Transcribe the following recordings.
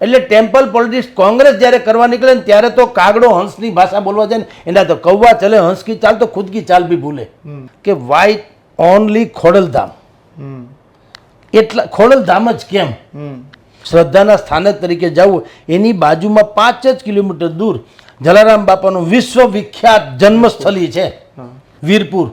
એટલે temple politics Congress જ્યારે કરવા નીકળે ને ત્યારે તો કાગડો હંસની ભાષા બોલવા જાય ને એના તો કૌવા ચલે હંસ કી ચાલ તો ખુદ કી ચાલ બી ભૂલે કે વાય ઓનલી ખોડલધામ. એટલા ખોડલધામ જ કેમ શ્રદ્ધાના સ્થાનક તરીકે જવું. એની બાજુમાં 5 જ કિલોમીટર દૂર જલારામ બાપાનું વિશ્વવિખ્યાત જન્મસ્થળી છે વીરપુર,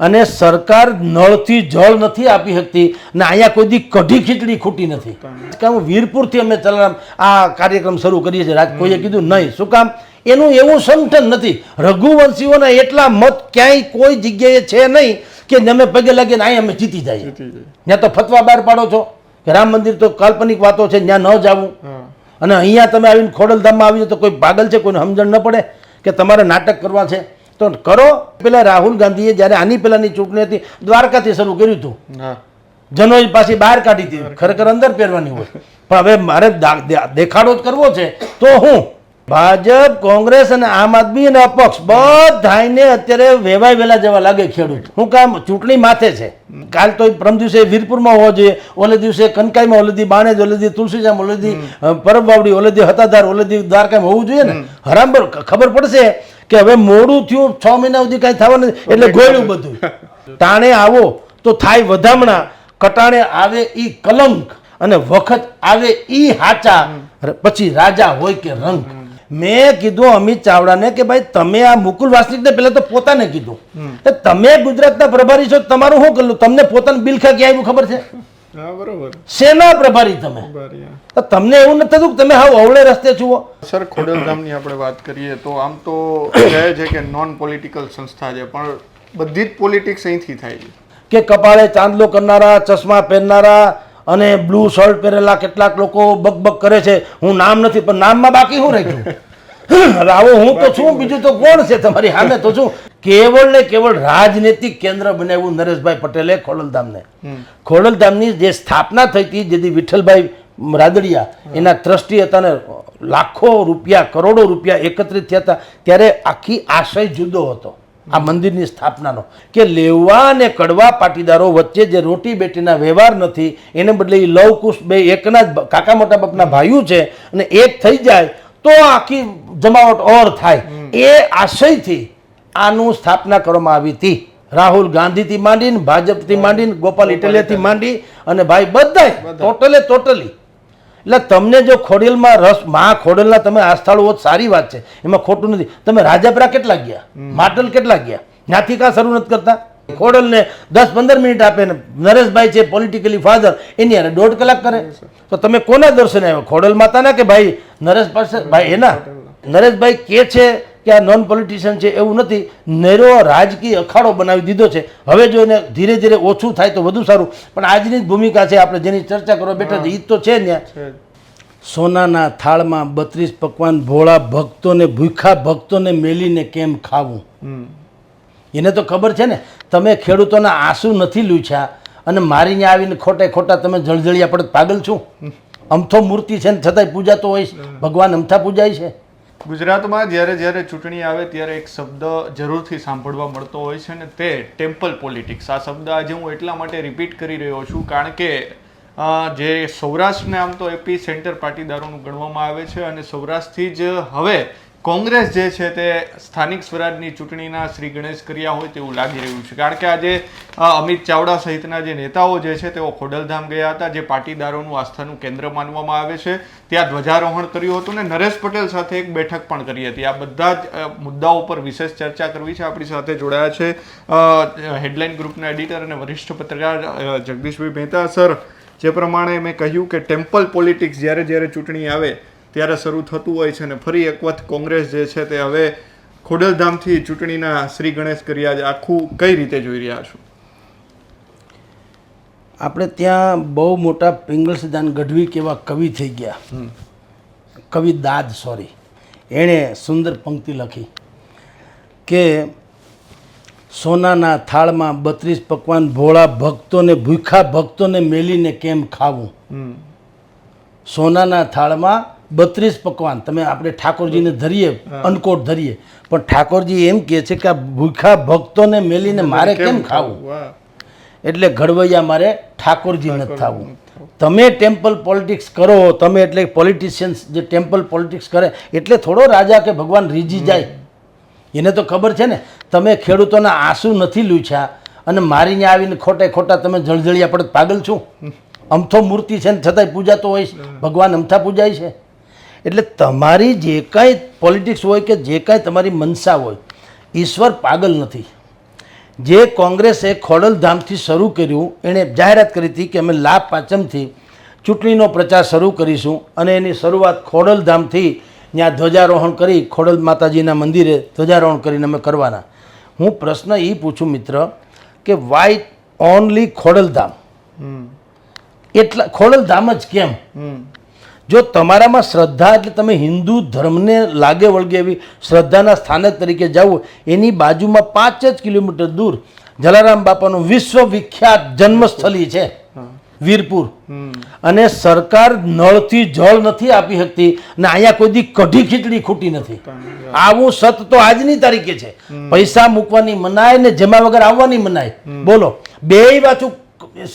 અને સરકાર નળથી જળ નથી આપી શકતી ને અહીંયા કોઈ દી કઢી ખીચડી ખૂટી નથી. કામ વીરપુરથી અમે જલારામ આ કાર્યક્રમ શરૂ કરીએ છીએ. કોઈએ કીધું નહીં, શું કામ? એનું એવું સંગઠન નથી. રઘુવંશીઓના એટલા મત ક્યાંય કોઈ જગ્યાએ છે નહીં કે અમે પગે લાગીને અહીં અમે જીતી જાય. ત્યાં તો ફતવા બહાર પાડો છો કે રામ મંદિર તો કાલ્પનિક વાતો છે, ત્યાં ન જવું, અને અહીંયા તમે આવીને ખોડલધામમાં આવી તો કોઈ પાગલ છે, કોઈને સમજણ ન પડે કે તમારે નાટક કરવા છે તો કરો. પેલા રાહુલ ગાંધીએ જ્યારે આની પહેલાની ચૂંટણી હતી દ્વારકાથી શરૂ કર્યું હતું, જનોઈ પાછી બહાર કાઢી હતી, ખરેખર અંદર પહેરવાની હોય, પણ હવે મારે દેખાડો જ કરવો છે તો હું ભાજપ, કોંગ્રેસ અને આમ આદમી અને અપક્ષ બધાને અત્યારે વેવાય વેલા જવા લાગે ખેડૂત. શું કામ? ચૂંટણી માથે છે. કાલ તો પરમ દિવસે વીરપુરમાં હોવો જોઈએ, ઓલે દિવસે કનકાઈમાં, ઓલે દી બાણેજ, ઓલે દી તુલસીજામ, ઓલે દી પરબવાવડી, ઓલે દી હતાધાર, ઓલે દી દ્વારકામાં હોવું જોઈએ ને. હરામ ખબર પડશે કે હવે મોડું થયું, 6 મહિના સુધી કાંઈ થવાનું નથી, એટલે ગોળ્યું બધું. ટાણે આવો તો થાય વધામણા, કટાણે આવે ઈ કલંક, અને વખત આવે ઈ હાચા, પછી રાજા હોય કે રંગ. મેં કીધું અમિત ચાવડાને કે ભાઈ તમે આ મુકુલ વાસનિકને પહેલા તો પોતાને કીધું, તમે ગુજરાતના પ્રભારી છો, તમારું શું કર્યું? તમને પોતાનું બિલખા ક્યાં આવ્યું ખબર છે? સેના પ્રભારી તમે, તમને એવું નથી થતું કે તમે હાવ અવળે રસ્તે છો? સર, ખોડલધામની આપણે વાત કરીએ તો આમ તો કહે છે કે નોન પોલિટિકલ સંસ્થા છે, પણ બધી જ પોલિટિક્સ અહીંથી થાય છે. કે કપાળે ચાંદલો કરનારા, ચશ્મા પહેરનારા અને બ્લુ શર્ટ પહેરેલા કેટલાક લોકો બકબક કરે છે. હું નામ નથી, પણ નામમાં બાકી શું રાખ્યું? આવો હું તો છું, બીજું તો કોણ છે તમારી સામે? તો શું કેવળ ને કેવળ રાજનૈતિક કેન્દ્ર બનાવ્યું નરેશભાઈ પટેલે ખોડલધામને. ખોડલધામની જે સ્થાપના થઈ હતી, જેથી વિઠ્ઠલભાઈ રાદડિયા એના ટ્રસ્ટી હતા ને લાખો રૂપિયા, કરોડો રૂપિયા એકત્રિત થયા હતા, ત્યારે આખી આશય જુદો હતો આ મંદિરની સ્થાપનાનો, કે લેવા અને કડવા પાટીદારો વચ્ચે જે રોટી બેટીના વ્યવહાર નથી, એને બદલે લવ કુશ બે એકના જ કાકા મોટા બાપના ભાઈઓ છે, અને એક થઈ જાય તો આખી જમાવટ ઓર થાય. એ આશયથી આનું સ્થાપના કરવામાં આવી હતી. રાહુલ ગાંધીથી માંડીને, ભાજપથી માંડીને, ગોપાલ ઇટાલિયાથી માંડી અને ભાઈ બધા ટોટલી. એટલે તમને જો ખોડલમાં રસ, મા ખોડલના તમે આસ્થાળુઓ સારી વાત છે, એમાં ખોટું નથી. તમે રાજાપરા કેટલા ગયા, માટલ કેટલા ગયા, ત્યાંથી કાં શરૂ નથી કરતા? ખોડલને 10-15 મિનિટ આપે ને નરેશભાઈ છે પોલિટિકલી ફાધર, એની અરે 1.5 કલાક કરે. તો તમે કોના દર્શને આવ્યો? ખોડલ માતાના કે ભાઈ નરેશ પાસે? ભાઈ એના. નરેશભાઈ કે છે કે આ નોન પોલિટિશિયન છે એવું નથી, નેરો રાજકીય અખાડો બનાવી દીધો છે. હવે જો એને ધીરે ધીરે ઓછું થાય તો વધુ સારું, પણ આજની જ ભૂમિકા છે, આપણે જેની ચર્ચા કરવા બેઠા છે એ તો છે ને. સોનાના થાળમાં 32 પકવાન ભોળા ભક્તોને, ભૂખા ભક્તોને મેલીને કેમ ખાવું? એને તો ખબર છે ને. તમે ખેડૂતોના આંસુ નથી લૂછ્યા અને મારીને આવીને ખોટે ખોટા તમે જળજળિયા પડત પાગલ છું? અમથો મૂર્તિ છે ને છતાંય પૂજા તો હોય, ભગવાન અમથા પૂજાય છે. ગુજરાતમાં જ્યારે ચૂંટણી આવે ત્યારે એક શબ્દ જરૂરથી સાંભળવા મળતો હોય છે ને, તે ટેમ્પલ પોલિટિક્સ. આ શબ્દ આજે હું એટલા માટે રિપીટ કરી રહ્યો છું કારણ કે જે સૌરાષ્ટ્રને આમ તો એપી સેન્ટર પાટીદારોનું ગણવામાં આવે છે, અને સૌરાષ્ટ્રથી જ હવે કોંગ્રેસ જે છે તે સ્થાનિક સ્વરાજની ચૂંટણીના શ્રી ગણેશ કર્યા હોય તેવું લાગી રહ્યું છે. કારણ કે આજે અમિત ચાવડા સહિતના જે નેતાઓ જે છે તેઓ ખોડલધામ ગયા હતા, જે પાટીદારોનું આસ્થાનું કેન્દ્ર માનવામાં આવે છે. ત્યાં ધ્વજારોહણ કર્યું હતું અને નરેશ પટેલ સાથે એક બેઠક પણ કરી હતી. આ બધા જ મુદ્દાઓ પર વિશેષ ચર્ચા કરવી છે. આપણી સાથે જોડાયા છે હેડલાઇન ગ્રુપના એડિટર અને વરિષ્ઠ પત્રકાર જગદીશભાઈ મહેતા. સર, જે પ્રમાણે મેં કહ્યું કે ટેમ્પલ પોલિટિક્સ જ્યારે ચૂંટણી આવે ત્યારે શરૂ થતું હોય છે, અને ફરી એક વખત કોંગ્રેસ જે છે તે હવે ખોડલધામથી ચૂંટણીના શ્રી ગણેશ કર્યા છે. આખું કઈ રીતે જોઈ રહ્યા છો? આપણે ત્યાં બહુ મોટા પિંગલસદાન ગઢવી કેવા કવિ થઈ ગયા, કવિ દાદ, સોરી, એણે સુંદર પંક્તિ લખી કે સોનાના થાળમાં 32 પકવાન ભોળા ભક્તોને, ભૂખા ભક્તોને મેલીને કેમ ખાવું? સોનાના થાળમાં 32 પકવાન, તમે આપણે ઠાકોરજીને ધરીએ, અન્નકોટ ધરીએ, પણ ઠાકોરજી એમ કહે છે કે આ ભૂખા ભક્તોને મેલીને મારે કેમ ખાવું? એટલે ઘડવૈયા મારે ઠાકોરજી નથી થવું. તમે ટેમ્પલ પોલિટિક્સ કરો, તમે એટલે પોલિટિશિયન્સ જે ટેમ્પલ પોલિટિક્સ કરે એટલે થોડો રાજા કે ભગવાન રીઝી જાય. એને તો ખબર છે ને તમે ખેડૂતોના આંસુ નથી લૂછ્યા અને મારીને આવીને ખોટે ખોટા તમે જળજળિયા પડત પાગલ છું. અમથો મૂર્તિ છે ને છતાંય પૂજાતો હોય છે, ભગવાન અમથા પૂજાય છે. એટલે તમારી જે કાંઈ પોલિટિક્સ હોય કે જે કાંઈ તમારી મનસા હોય, ઈશ્વર પાગલ નથી. જે કોંગ્રેસે ખોડલધામથી શરૂ કર્યું, એણે જાહેરાત કરી હતી કે અમે લાભ પાંચમથી ચૂંટણીનો પ્રચાર શરૂ કરીશું અને એની શરૂઆત ખોડલધામથી ત્યાં ધ્વજારોહણ કરી ખોડલ માતાજીના મંદિરે ધ્વજારોહણ કરીને અમે કરવાના. હું પ્રશ્ન એ પૂછું મિત્ર કે વાય ઓનલી ખોડલધામ? એટલા ખોડલધામ જ કેમ? જો તમારામાં શ્રદ્ધા એટલે તમે હિન્દુ ધર્મને લાગે વળગે એવી શ્રદ્ધાના સ્થાનક તરીકે જાઓ, એની બાજુમાં 5 જ કિલોમીટર દૂર જલારામ બાપાનું વિશ્વવિખ્યાત જન્મસ્થળી છે વીરપુર, અને સરકાર નળથી જળ નથી આપી શકતી અને અહીંયા કોઈ દી કઢી ખીચડી ખૂટી નથી. આવું સત તો આજની તારીખે છે. પૈસા મૂકવાની મનાય ને જમા વગર આવવાની મનાય. બોલો, બેય વાંચું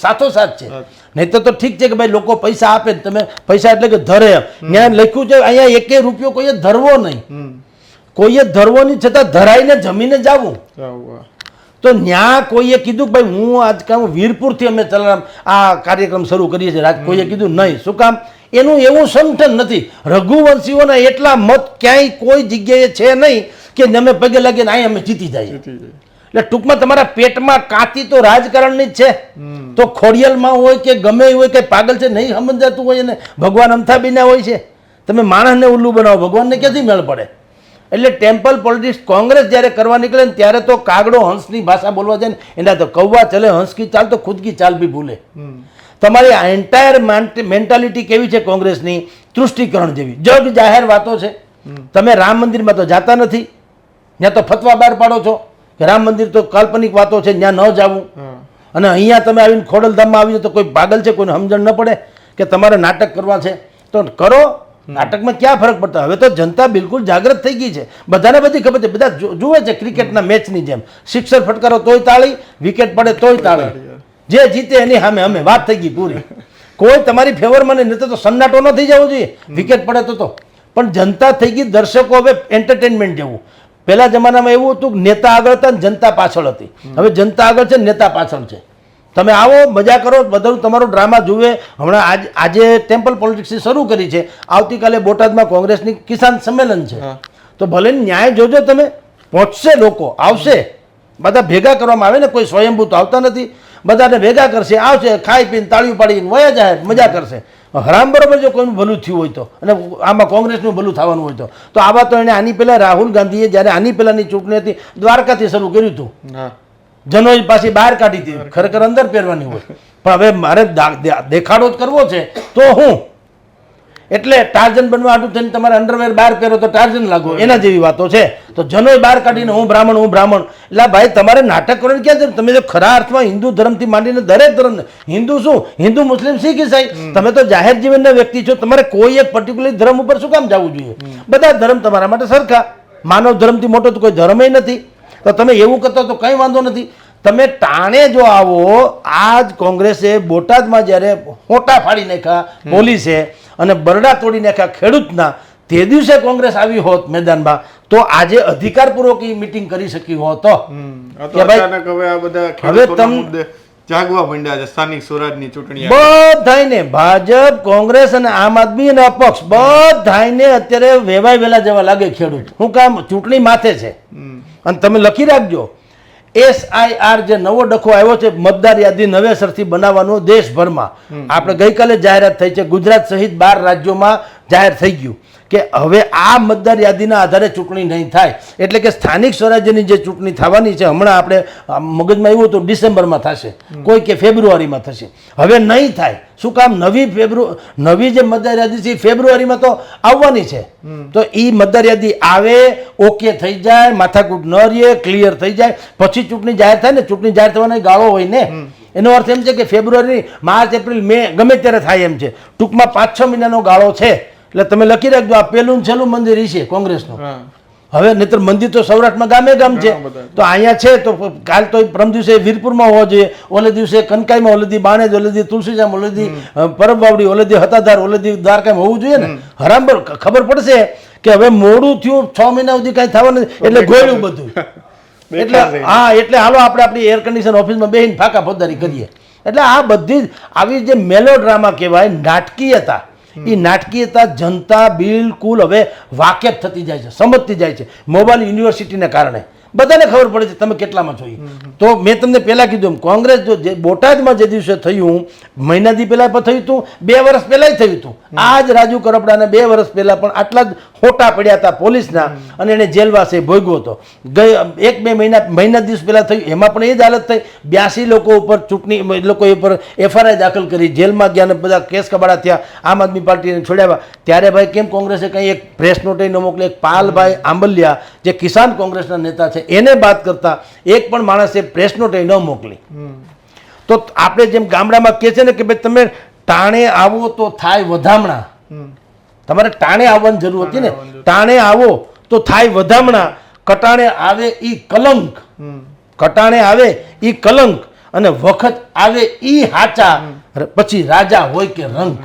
સાથોસાથ છે. નહીં તો ઠીક છે કે ભાઈ લોકો પૈસા આપે, તમે પૈસા એટલે કે ધરે. ત્યાં લખ્યું છે અહીંયા 1 રૂપિયો કોઈએ ધરવો નહીં, કોઈએ ધરવો નહીં, છતાં ધરાઈને જમીને જવું. તો ત્યાં કોઈએ કીધું કે ભાઈ હું આજકાલ વીરપુરથી અમે ચલારામ આ કાર્યક્રમ શરૂ કરીએ છીએ, કોઈએ કીધું નહીં. શું કામ? એનું એવું સંગઠન નથી. રઘુવંશીઓના એટલા મત ક્યાંય કોઈ જગ્યાએ છે નહીં કે અમે પગે લાગીને અહીં અમે જીતી જઈએ. એટલે ટૂંકમાં તમારા પેટમાં કાંતિ તો રાજકારણની જ છે. તો ખોડિયાલમાં હોય કે ગમે હોય કે પાગલ છે નહીં સમજાતું હોય ને ભગવાન અમથા બીના હોય છે. તમે માણસને ઉલ્લુ બનાવો, ભગવાનને ક્યાંથી મેળ પડે? એટલે ટેમ્પલ પોલિટિક્સ કોંગ્રેસ જ્યારે કરવા નીકળે ને ત્યારે તો કાગડો હંસની ભાષા બોલવા જાય ને એના તો કૌવા ચલે હંસ કી ચાલ તો ખુદ કી ચાલ બી ભૂલે. તમારી આ એન્ટાયર મેન્ટાલિટી કેવી છે કોંગ્રેસની? તૃષ્ટિકરણ જેવી. જગ જાહેર વાતો છે. તમે રામ મંદિરમાં તો જાતા નથી, ત્યાં તો ફતવા બહાર પાડો છો કે રામ મંદિર તો કાલ્પનિક વાતો છે, ત્યાં ન જવું. અને અહીંયા તમે આવીને ખોડલધામમાં આવીને તો કોઈ પાગલ છે, કોઈને સમજણ ન પડે કે તમારે નાટક કરવા છે તો કરો. નાટકમાં ક્યાં ફરક પડતો? હવે તો જનતા બિલકુલ જાગૃત થઈ ગઈ છે. બધાને બધી ખબર છે. બધા જુએ છે ક્રિકેટના મેચની જેમ. સિક્સર ફટકારો તોય તાળી, વિકેટ પડે તોય તાળી. જે જીતે એની સામે અમે વાત થઈ ગઈ પૂરી. કોઈ તમારી ફેવરમાં નહીં, નહીં તો સન્નાટો ન થઈ જવો જોઈએ વિકેટ પડે તો. પણ જનતા થઈ ગઈ, દર્શકો હવે એન્ટરટેનમેન્ટ જેવું. પહેલા જમાનામાં એવું હતું કે નેતા આગળ હતા ને જનતા પાછળ હતી. હવે જનતા આગળ છે, નેતા પાછળ છે. તમે આવો, મજા કરો, બધું તમારો ડ્રામા જુએ. હમણાં આજે ટેમ્પલ પોલિટિક્સ શરૂ કરી છે. આવતીકાલે બોટાદમાં કોંગ્રેસની કિસાન સંમેલન છે. તો ભલે ન્યાય જોજો, તમે પહોંચશે, લોકો આવશે, બધા ભેગા કરવામાં આવે ને. કોઈ સ્વયંભૂ તો આવતા નથી. બધાને ભેગા કરશે, આવશે, ખાઈ પીને તાળીઓ પાડીને વયા જાય, મજા કરશે. હરામ બરોબર જો કોઈનું ભલું થયું હોય તો, અને આમાં કોંગ્રેસનું ભલું થવાનું હોય તો આવા તો એને આની પહેલાં રાહુલ ગાંધીએ જ્યારે આની પહેલાંની ચૂંટણી હતી દ્વારકાથી શરૂ કર્યું હતું. જનોઈ પાછી બહાર કાઢી હતી, ખરેખર અંદર પહેરવાની હોય. પણ હવે મારે દેખાડો જ કરવો છે તો હું એટલે ટાર્જન બનવા આટલું થઈને તમારે અંડરવેર બહાર પહેરો તો ટાર્જન લાગો, એના જેવી વાતો છે. તો જનોઈ બહાર કાઢીને હું બ્રાહ્મણ. એટલે ભાઈ તમારે નાટક કરવાની ક્યાં જરૂર? તમે જો ખરા અર્થમાં હિન્દુ ધર્મથી માંડીને દરેક ધર્મ, હિન્દુ શું, હિન્દુ મુસ્લિમ શીખ ઈસાઈ, તમે તો જાહેર જીવનના વ્યક્તિ છો. તમારે કોઈ એક પર્ટિક્યુલર ધર્મ ઉપર શું કામ જવું જોઈએ? બધા ધર્મ તમારા માટે સરખા. માનવ ધર્મથી મોટો તો કોઈ ધર્મ નથી. તો તમે એવું કરતા તો કંઈ વાંધો નથી. તમે ટાણે જો આવો, આજ કોંગ્રેસે બોટાદમાં જ્યારે હોટા ફાડી નાખ્યા પોલીસે અને બરડા તોડી નાખ્યા ખેડૂતના, તે દિવસે કોંગ્રેસ આવી હોત મેદાનમાં તો આજે અધિકારપૂર્વક એ મિટિંગ કરી શકી હોત. હવે તમે જાગવા માંડ્યા છે સ્થાનિક સ્વરાજની ચૂંટણી. બધાને ભાજપ, કોંગ્રેસ અને આમ આદમી અને અપક્ષ બધાને અત્યારે વેવાય વેલા જવા લાગે ખેડૂત. શું કામ? ચૂંટણી માથે છે. અને તમે લખી રાખજો, SIR જે નવો ડખો આવ્યો છે, મતદાર યાદી નવેસરથી બનાવવાનો દેશભરમાં. આપણે ગઈકાલે જાહેરાત થઈ છે, ગુજરાત સહિત 12 રાજ્યોમાં જાહેર થઈ ગયું કે હવે આ મતદાર યાદીના આધારે ચૂંટણી નહીં થાય. એટલે કે સ્થાનિક સ્વરાજ્યની જે ચૂંટણી થવાની છે, હમણાં આપણે મગજમાં એવું હતું ડિસેમ્બરમાં થશે, કોઈ કે ફેબ્રુઆરીમાં થશે. હવે નહીં થાય. શું કામ? નવી જે મતદાર યાદી છે ફેબ્રુઆરીમાં તો આવવાની છે. તો એ મતદાર યાદી આવે, ઓકે થઈ જાય, માથાકૂટ ન રહે, ક્લિયર થઈ જાય, પછી ચૂંટણી જાહેર થાય ને. ચૂંટણી જાહેર થવાના ગાળો હોય ને, એનો અર્થ એમ છે કે ફેબ્રુઆરી, માર્ચ, એપ્રિલ, મે ગમે ત્યારે થાય એમ છે. ટૂંકમાં 5-6 મહિનાનો ગાળો છે. એટલે તમે લખી રાખજો, આ પહેલું છેલ્લું મંદિર છે કોંગ્રેસનું. હવે નહીતર મંદિર તો સૌરાષ્ટ્રમાં ગામે ગામ છે, તો અહીંયા છે તો કાલ તો પરમ દિવસે વીરપુરમાં હોવો જોઈએ, ઓલે દિવસે કનકાઈમાં, ઓલે દી બાણેજ, ઓલે દી તુલસીજામ, ઓલે દી પરબવાવડી, ઓલે દી હતાધાર, ઓલે દી દ્વારકામાં હોવું જોઈએ ને. હરામ ખબર પડશે કે હવે મોડું થયું, 6 મહિના સુધી કાંઈ થવાનું નથી, એટલે ગોળ્યું બધું. એટલે હા, એટલે હાલો આપણે આપણી એર કન્ડિશન ઓફિસમાં બેસીને ફાંકા ફોજદારી કરીએ. એટલે આ બધી જ આવી જે મેલો ડ્રામા કહેવાય, નાટકીયતા, એ નાટકીયતા જનતા બિલકુલ હવે વાકેફ થતી જાય છે, સમજતી જાય છે. મોબાઈલ યુનિવર્સિટીને કારણે બધાને ખબર પડે છે તમે કેટલામાં છો. તો મેં તમને પહેલાં કીધું એમ, કોંગ્રેસ જો જે બોટાદમાં જે દિવસે થયું, મહિનાથી પહેલાં પણ થયું હતું, 2 વર્ષ પહેલાંય થયું હતું. આ જ રાજુ કરપડાને 2 વર્ષ પહેલાં પણ આટલા જ ખોટા પડ્યા હતા પોલીસના, અને એને જેલવાસે ભોગવ્યો હતો. ગઈ 1-2 મહિના દિવસ પહેલાં થયું, એમાં પણ એ જ હાલત થઈ. 82 લોકો ઉપર ચૂંટણી લોકો ઉપર FIR દાખલ કરી, જેલમાં ગયા ને બધા કેસ કબાડા થયા, આમ આદમી પાર્ટીને છોડ્યા. ત્યારે ભાઈ કેમ કોંગ્રેસે કંઈ એક પ્રેસ નોટ ન મોકલે? એક પાલભાઈ આંબલિયા જે કિસાન કોંગ્રેસના નેતા છે, એને બાદ કરતા એક પણ માણસે પ્રેસ નોટ ન મોકલી. તો આપણે જેમ ગામડામાં કહે છે ને કે ભાઈ તમે ટાણે આવો તો થાય વધામણા, તમારે ટાણે આવવાની જરૂર હતી ને, ટાણે આવો તો થાય વધામણા, કટાણે આવે ઈ કલંક, કટાણે આવે ઈ કલંક, અને વખત આવે ઈ હાચા, પછી રાજા હોય કે રંગ.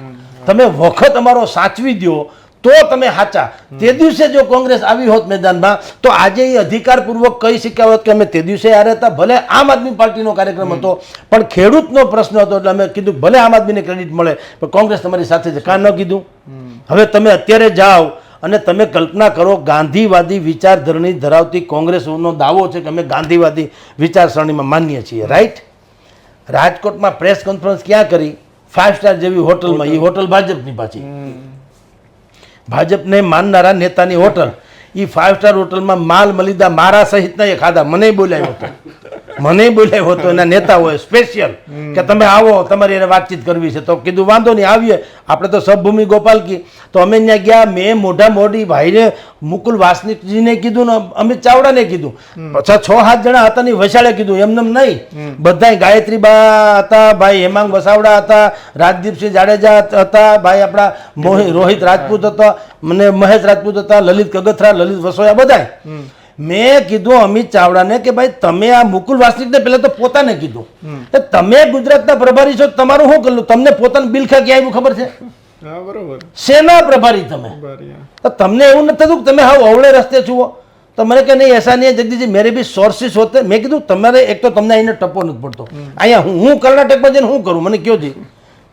તમે વખત અમારો સાચવી દો તો તમે હાચા. તે દિવસે જો કોંગ્રેસ આવી હોત મેદાનમાં, તો આજે એ અધિકારપૂર્વક કહી શક્યા હોત કે અમે તે દિવસે હારે હતા. ભલે આમ આદમી પાર્ટીનો કાર્યક્રમ હતો, પણ ખેડૂતનો પ્રશ્ન હતો, એટલે અમે કીધું ભલે આમ આદમીને ક્રેડિટ મળે, પણ કોંગ્રેસ તમારી સાથે છે, કાં ન કીધું? હવે તમે અત્યારે જાઓ અને તમે કલ્પના કરો, ગાંધીવાદી વિચારધરણી ધરાવતી કોંગ્રેસનો દાવો છે કે અમે ગાંધીવાદી વિચારસરણીમાં માનીએ છીએ, રાઈટ? રાજકોટમાં પ્રેસ કોન્ફરન્સ ક્યાં કરી? 5 સ્ટાર જેવી હોટલમાં. એ હોટલ ભાજપની પાછી, ભાજપને માનનારા નેતાની હોટલ. એ 5 સ્ટાર હોટલમાં માલ મલિદા મારા સહિતના એ ખાધા. મને બોલાવ્યો હતો, મને બોલાવ્યો હતો એના નેતાઓએ સ્પેશિયલ કે તમે આવો, તમારી એને વાતચીત કરવી છે. તો કીધું વાંધો નહીં, આવીએ. આપણે તો સબભૂમિ ગોપાલકી, તો અમે ત્યાં ગયા. મેં મોઢા મોઢી ભાઈને મુકુલ વાસનિકજીને કીધું ને અમિત ચાવડાને કીધું. પાછા 6-7 જણા હતા ને વસાડે કીધું, એમને નહીં. બધાય ગાયત્રી બા હતા, ભાઈ હેમાંગ વસાવડા હતા, રાજદીપસિંહ જાડેજા હતા, ભાઈ આપણા રોહિત રાજપૂત હતા, મને મહેશ રાજપૂત હતા, લલિત કગથરા, લલિત વસોયા, બધાય. મેં કીધું અમિત ચાવડાને કે ભાઈ તમે આ મુકુલ વાસનિકને પહેલા તો પોતાને કીધું કે તમે ગુજરાતના પ્રભારી છો, તમારું શું કરેલું? તમને પોતાનું બિલ ક્યાં આવ્યું ખબર છે? બરોબર. શેના પ્રભારી તમે? તો તમને એવું નથી થતું કે તમે હા અવળે રસ્તે છુઓ? તો મને કે નહીં, એસા નહીં જગદીશજી, મેરે બી સોર્સિસ હોતે. મેં કીધું તમારે એક તો તમને અહીંયા ટપ્પો નથી પડતો. અહીંયા હું કર્ણાટકમાં જઈને શું કરું? મને કયો જી,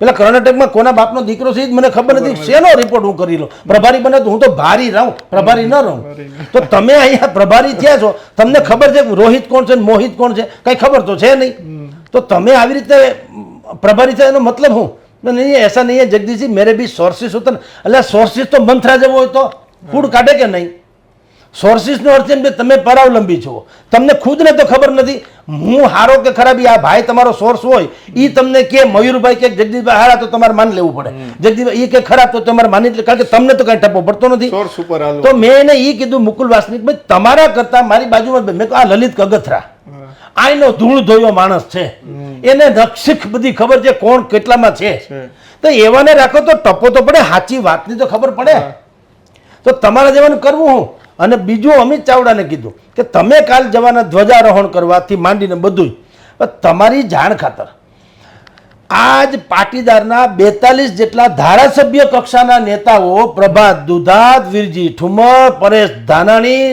પેલા કર્ણાટકમાં કોના બાપનો દીકરો છે મને ખબર નથી, શેનો રિપોર્ટ હું કરી લઉં? પ્રભારી બને તો હું તો ભારી રહું, પ્રભારી ન રહું. તો તમે અહીંયા પ્રભારી થયા છો, તમને ખબર છે રોહિત કોણ છે, મોહિત કોણ છે? કઈ ખબર તો છે નહીં. તો તમે આવી રીતે પ્રભારી થયા, એનો મતલબ હું? નહીં, એસા નહીં જગદીશજી, મેરે બી સોર્સિસ હોતા. એટલે સોર્સિસ તો મંથરા જેવો હોય તો ફૂડ કાઢે કે નહીં? સોર્સિસનો અર્થ એમ કે તમે પરાવલંબી છો, તમને ખુદને તો ખબર નથી હું હારો કે ખરાબ. આ ભાઈ તમારો સોર્સ હોય, એ તમને કે મયુરભાઈ કે જગદીશભાઈ હારા, તો તમારે માની લેવું પડે. જગદીશભાઈ એ કે ખરાબ, તો તમારે માની લે, કારણ કે તમને તો કઈ ટપ્પો પડતો નથી. તો મેં એને એ કીધું મુકુલ વાસનિક, ભાઈ તમારા કરતા મારી બાજુમાં મેં કહ્યું આ લલિત કગથરા આઈનો ધૂળ ધોયો માણસ છે, એને નક્ષિક બધી ખબર છે કોણ કેટલામાં છે. તો એવાને રાખો તો ટપ્પો તો પડે, સાચી વાતની તો ખબર પડે. તો તમારા જેવાનું કરવું હું. અને બીજું અમિત ચાવડાને કીધું કે તમે કાલ જવાના ધ્વજારોહણ કરવાથી માંડીને બધું તમારી જાણ ખાતર આજ પાટીદારના 42 જેટલા ધારાસભ્ય કક્ષાના નેતાઓ, પ્રભાત દુધાત, વીરજી ઠુમર, પરેશ ધાનાણી,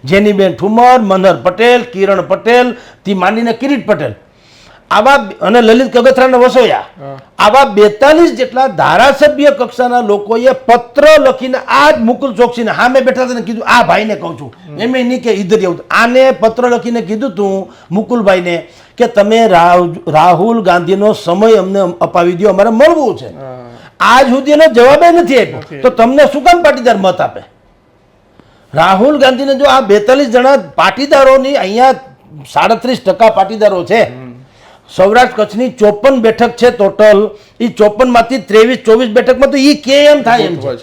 જેનીબેન ઠુમર, મનહર પટેલ, કિરણ પટેલ થી માંડીને કિરીટ પટેલ, આવા અને લલિત કગથરાના વસોયા, આવા 42 જેટલા ધારાસભ્ય કક્ષાના લોકોએ પત્ર લખીને આ જ મુકુલ ચોકસીને સામે બેઠા હતા ને કીધું, આ ભાઈને કહું છું, એમ નહીં કે ઈધર એવું, આને પત્ર લખીને કીધું તું મુકુલભાઈને કે તમે રાહુલ ગાંધીનો સમય અમને અપાવી દો, અમારે મળવું છે. આજ સુધી એનો જવાબ નથી આપ્યો. તો તમને શું કામ પાટીદાર મત આપે? રાહુલ ગાંધીને જો આ 42 જણા પાટીદારોની, અહીંયા 37% પાટીદારો છે. સૌરાષ્ટ્ર કચ્છની 54 બેઠક છે ટોટલ. એ 54 માંથી 23-24 બેઠકમાં તો એ કે એમ થાય એમ છે.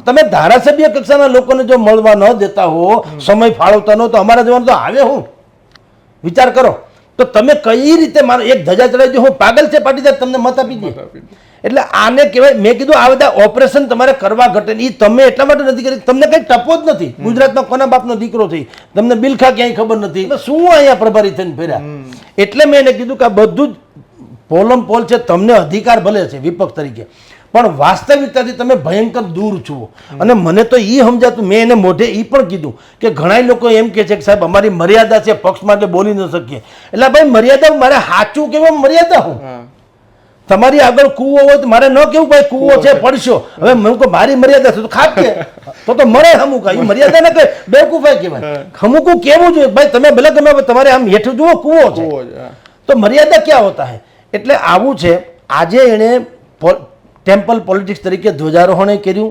તમે ધારાસભ્ય કક્ષાના લોકોને જો મળવા ન દેતા હો, સમય ફાળવતા ન, તો અમારા જવાનું તો આવે હું? વિચાર કરો. તો તમે કઈ રીતે મારો એક ધજા ચડાવી દો, હું પાગલ છે પાટીદાર તમને મત આપી દે? એટલે આને કહેવાય, મેં કીધું આ બધા ઓપરેશન તમારે કરવા ઘટે ને, એ તમે એટલા માટે નથી કરી, તમને કંઈ ટપો જ નથી. ગુજરાતનો કોના બાપનો દીકરો થઈ, તમને બિલખા ક્યાંય ખબર નથી, શું અહીંયા પ્રભારી થઈને ફેર્યા. એટલે મેં એને કીધું કે આ બધું જ પોલમ પોલ છે, તમને અધિકાર ભલે છે વિપક્ષ તરીકે, પણ વાસ્તવિકતાથી તમે ભયંકર દૂર છો. અને મને તો એ સમજાતું, મેં એને મોઢે એ પણ કીધું કે ઘણા લોકો એમ કહે છે કે સાહેબ અમારી મર્યાદા છે, પક્ષમાં એટલે બોલી ન શકીએ. એટલે ભાઈ મર્યાદા મારે સાચું કેવા મર્યાદા હું, તમારી આગળ કૂવો હોય તો મારે ન કેવું ભાઈ કૂવો છે પડશો, હવે હું કહું મારી મર્યાદા છે તો ખાપકે તો મરે હમુકા, એ મર્યાદા ને કઈ બેવકૂફાઈ કહેવાય. હમુકું કેવું જોઈએ ભાઈ, તમે ભલે તમે તમારે આમ હેઠું જુઓ કૂવો છે તો મર્યાદા ક્યાં હોતા હે. એટલે આવું છે. આજે એણે ટેમ્પલ પોલિટિક્સ તરીકે ધ્વજારોહણ કર્યું.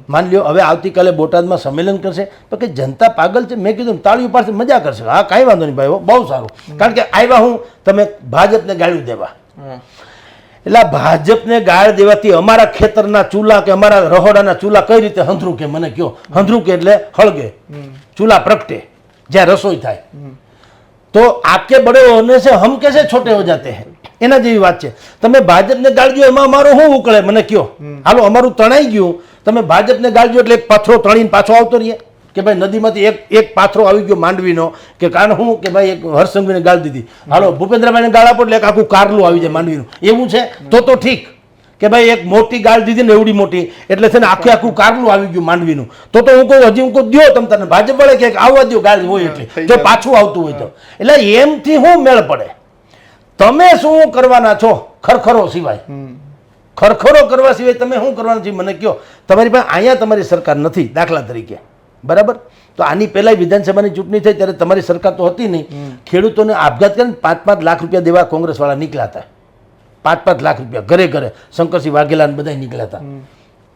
માની લ્યો હવે આવતીકાલે બોટાદમાં સંમેલન કરશે તો કે જનતા પાગલ છે. મેં કીધું તાળીઓ પાડશે, મજા કરશે. હા કાંઈ વાંધો નહીં ભાઈ, બહુ સારું. કારણ કે આવ્યા હું તમે ભાજપને ગાળ્યું દેવા, એટલે ભાજપને ગાળ દેવાથી અમારા ખેતરના ચૂલા કે અમારા રહોડાના ચૂલા કઈ રીતે હંધરું કે, મને કયો હંધરું કે એટલે હળગે, ચૂલા પ્રગટે જ્યાં રસોઈ થાય. તો આપકે બડે હોને સે હમ કેસે છોટે હો જાતે હૈ, એના જેવી વાત છે. તમે ભાજપને ગાળજો એમાં અમારું શું ઉકળે, મને કયો. હાલો અમારું તણાઈ ગયું, તમે ભાજપને ગાળજો એટલે એક પાથરો તણીને પાછો આવતો રહીએ કે ભાઈ નદીમાંથી એક પાથરો આવી ગયો માંડવીનો, કે કારણ શું કે ભાઈ એક હર્ષસંઘવીને ગાળ દીધી, હાલો ભૂપેન્દ્રભાઈને ગાળ આપો એટલે એક આખું કારલું આવી જાય માંડવીનું. એવું છે તો ઠીક કે ભાઈ એક મોટી ગાળ દીધી ને એવડી મોટી એટલે છે ને આખું કારલું આવી ગયું માંડવીનું, તો હું કહું હજી હું કહું દો તમ તને ભાજપ વળે કે આવવા દો ગાળ હોય એટલે, જો પાછું આવતું હોય તો. એટલે એમથી શું મેળ પડે. તમે શું કરવાના છો ખરખરો સિવાય, ખરખરો કરવા સિવાય તમે શું કરવાના છો મને કહો. તમારી પાસે અહીંયા તમારી સરકાર નથી દાખલા તરીકે, બરાબર. તો આની પહેલાં વિધાનસભાની ચૂંટણી થઈ ત્યારે તમારી સરકાર તો હતી નહીં. ખેડૂતોને આપઘાત કરીને 5-5 લાખ રૂપિયા દેવા કોંગ્રેસવાળા નીકળ્યા હતા, 5-5 લાખ રૂપિયા ઘરે ઘરે. શંકરસિંહ વાઘેલા બધા નીકળ્યા હતા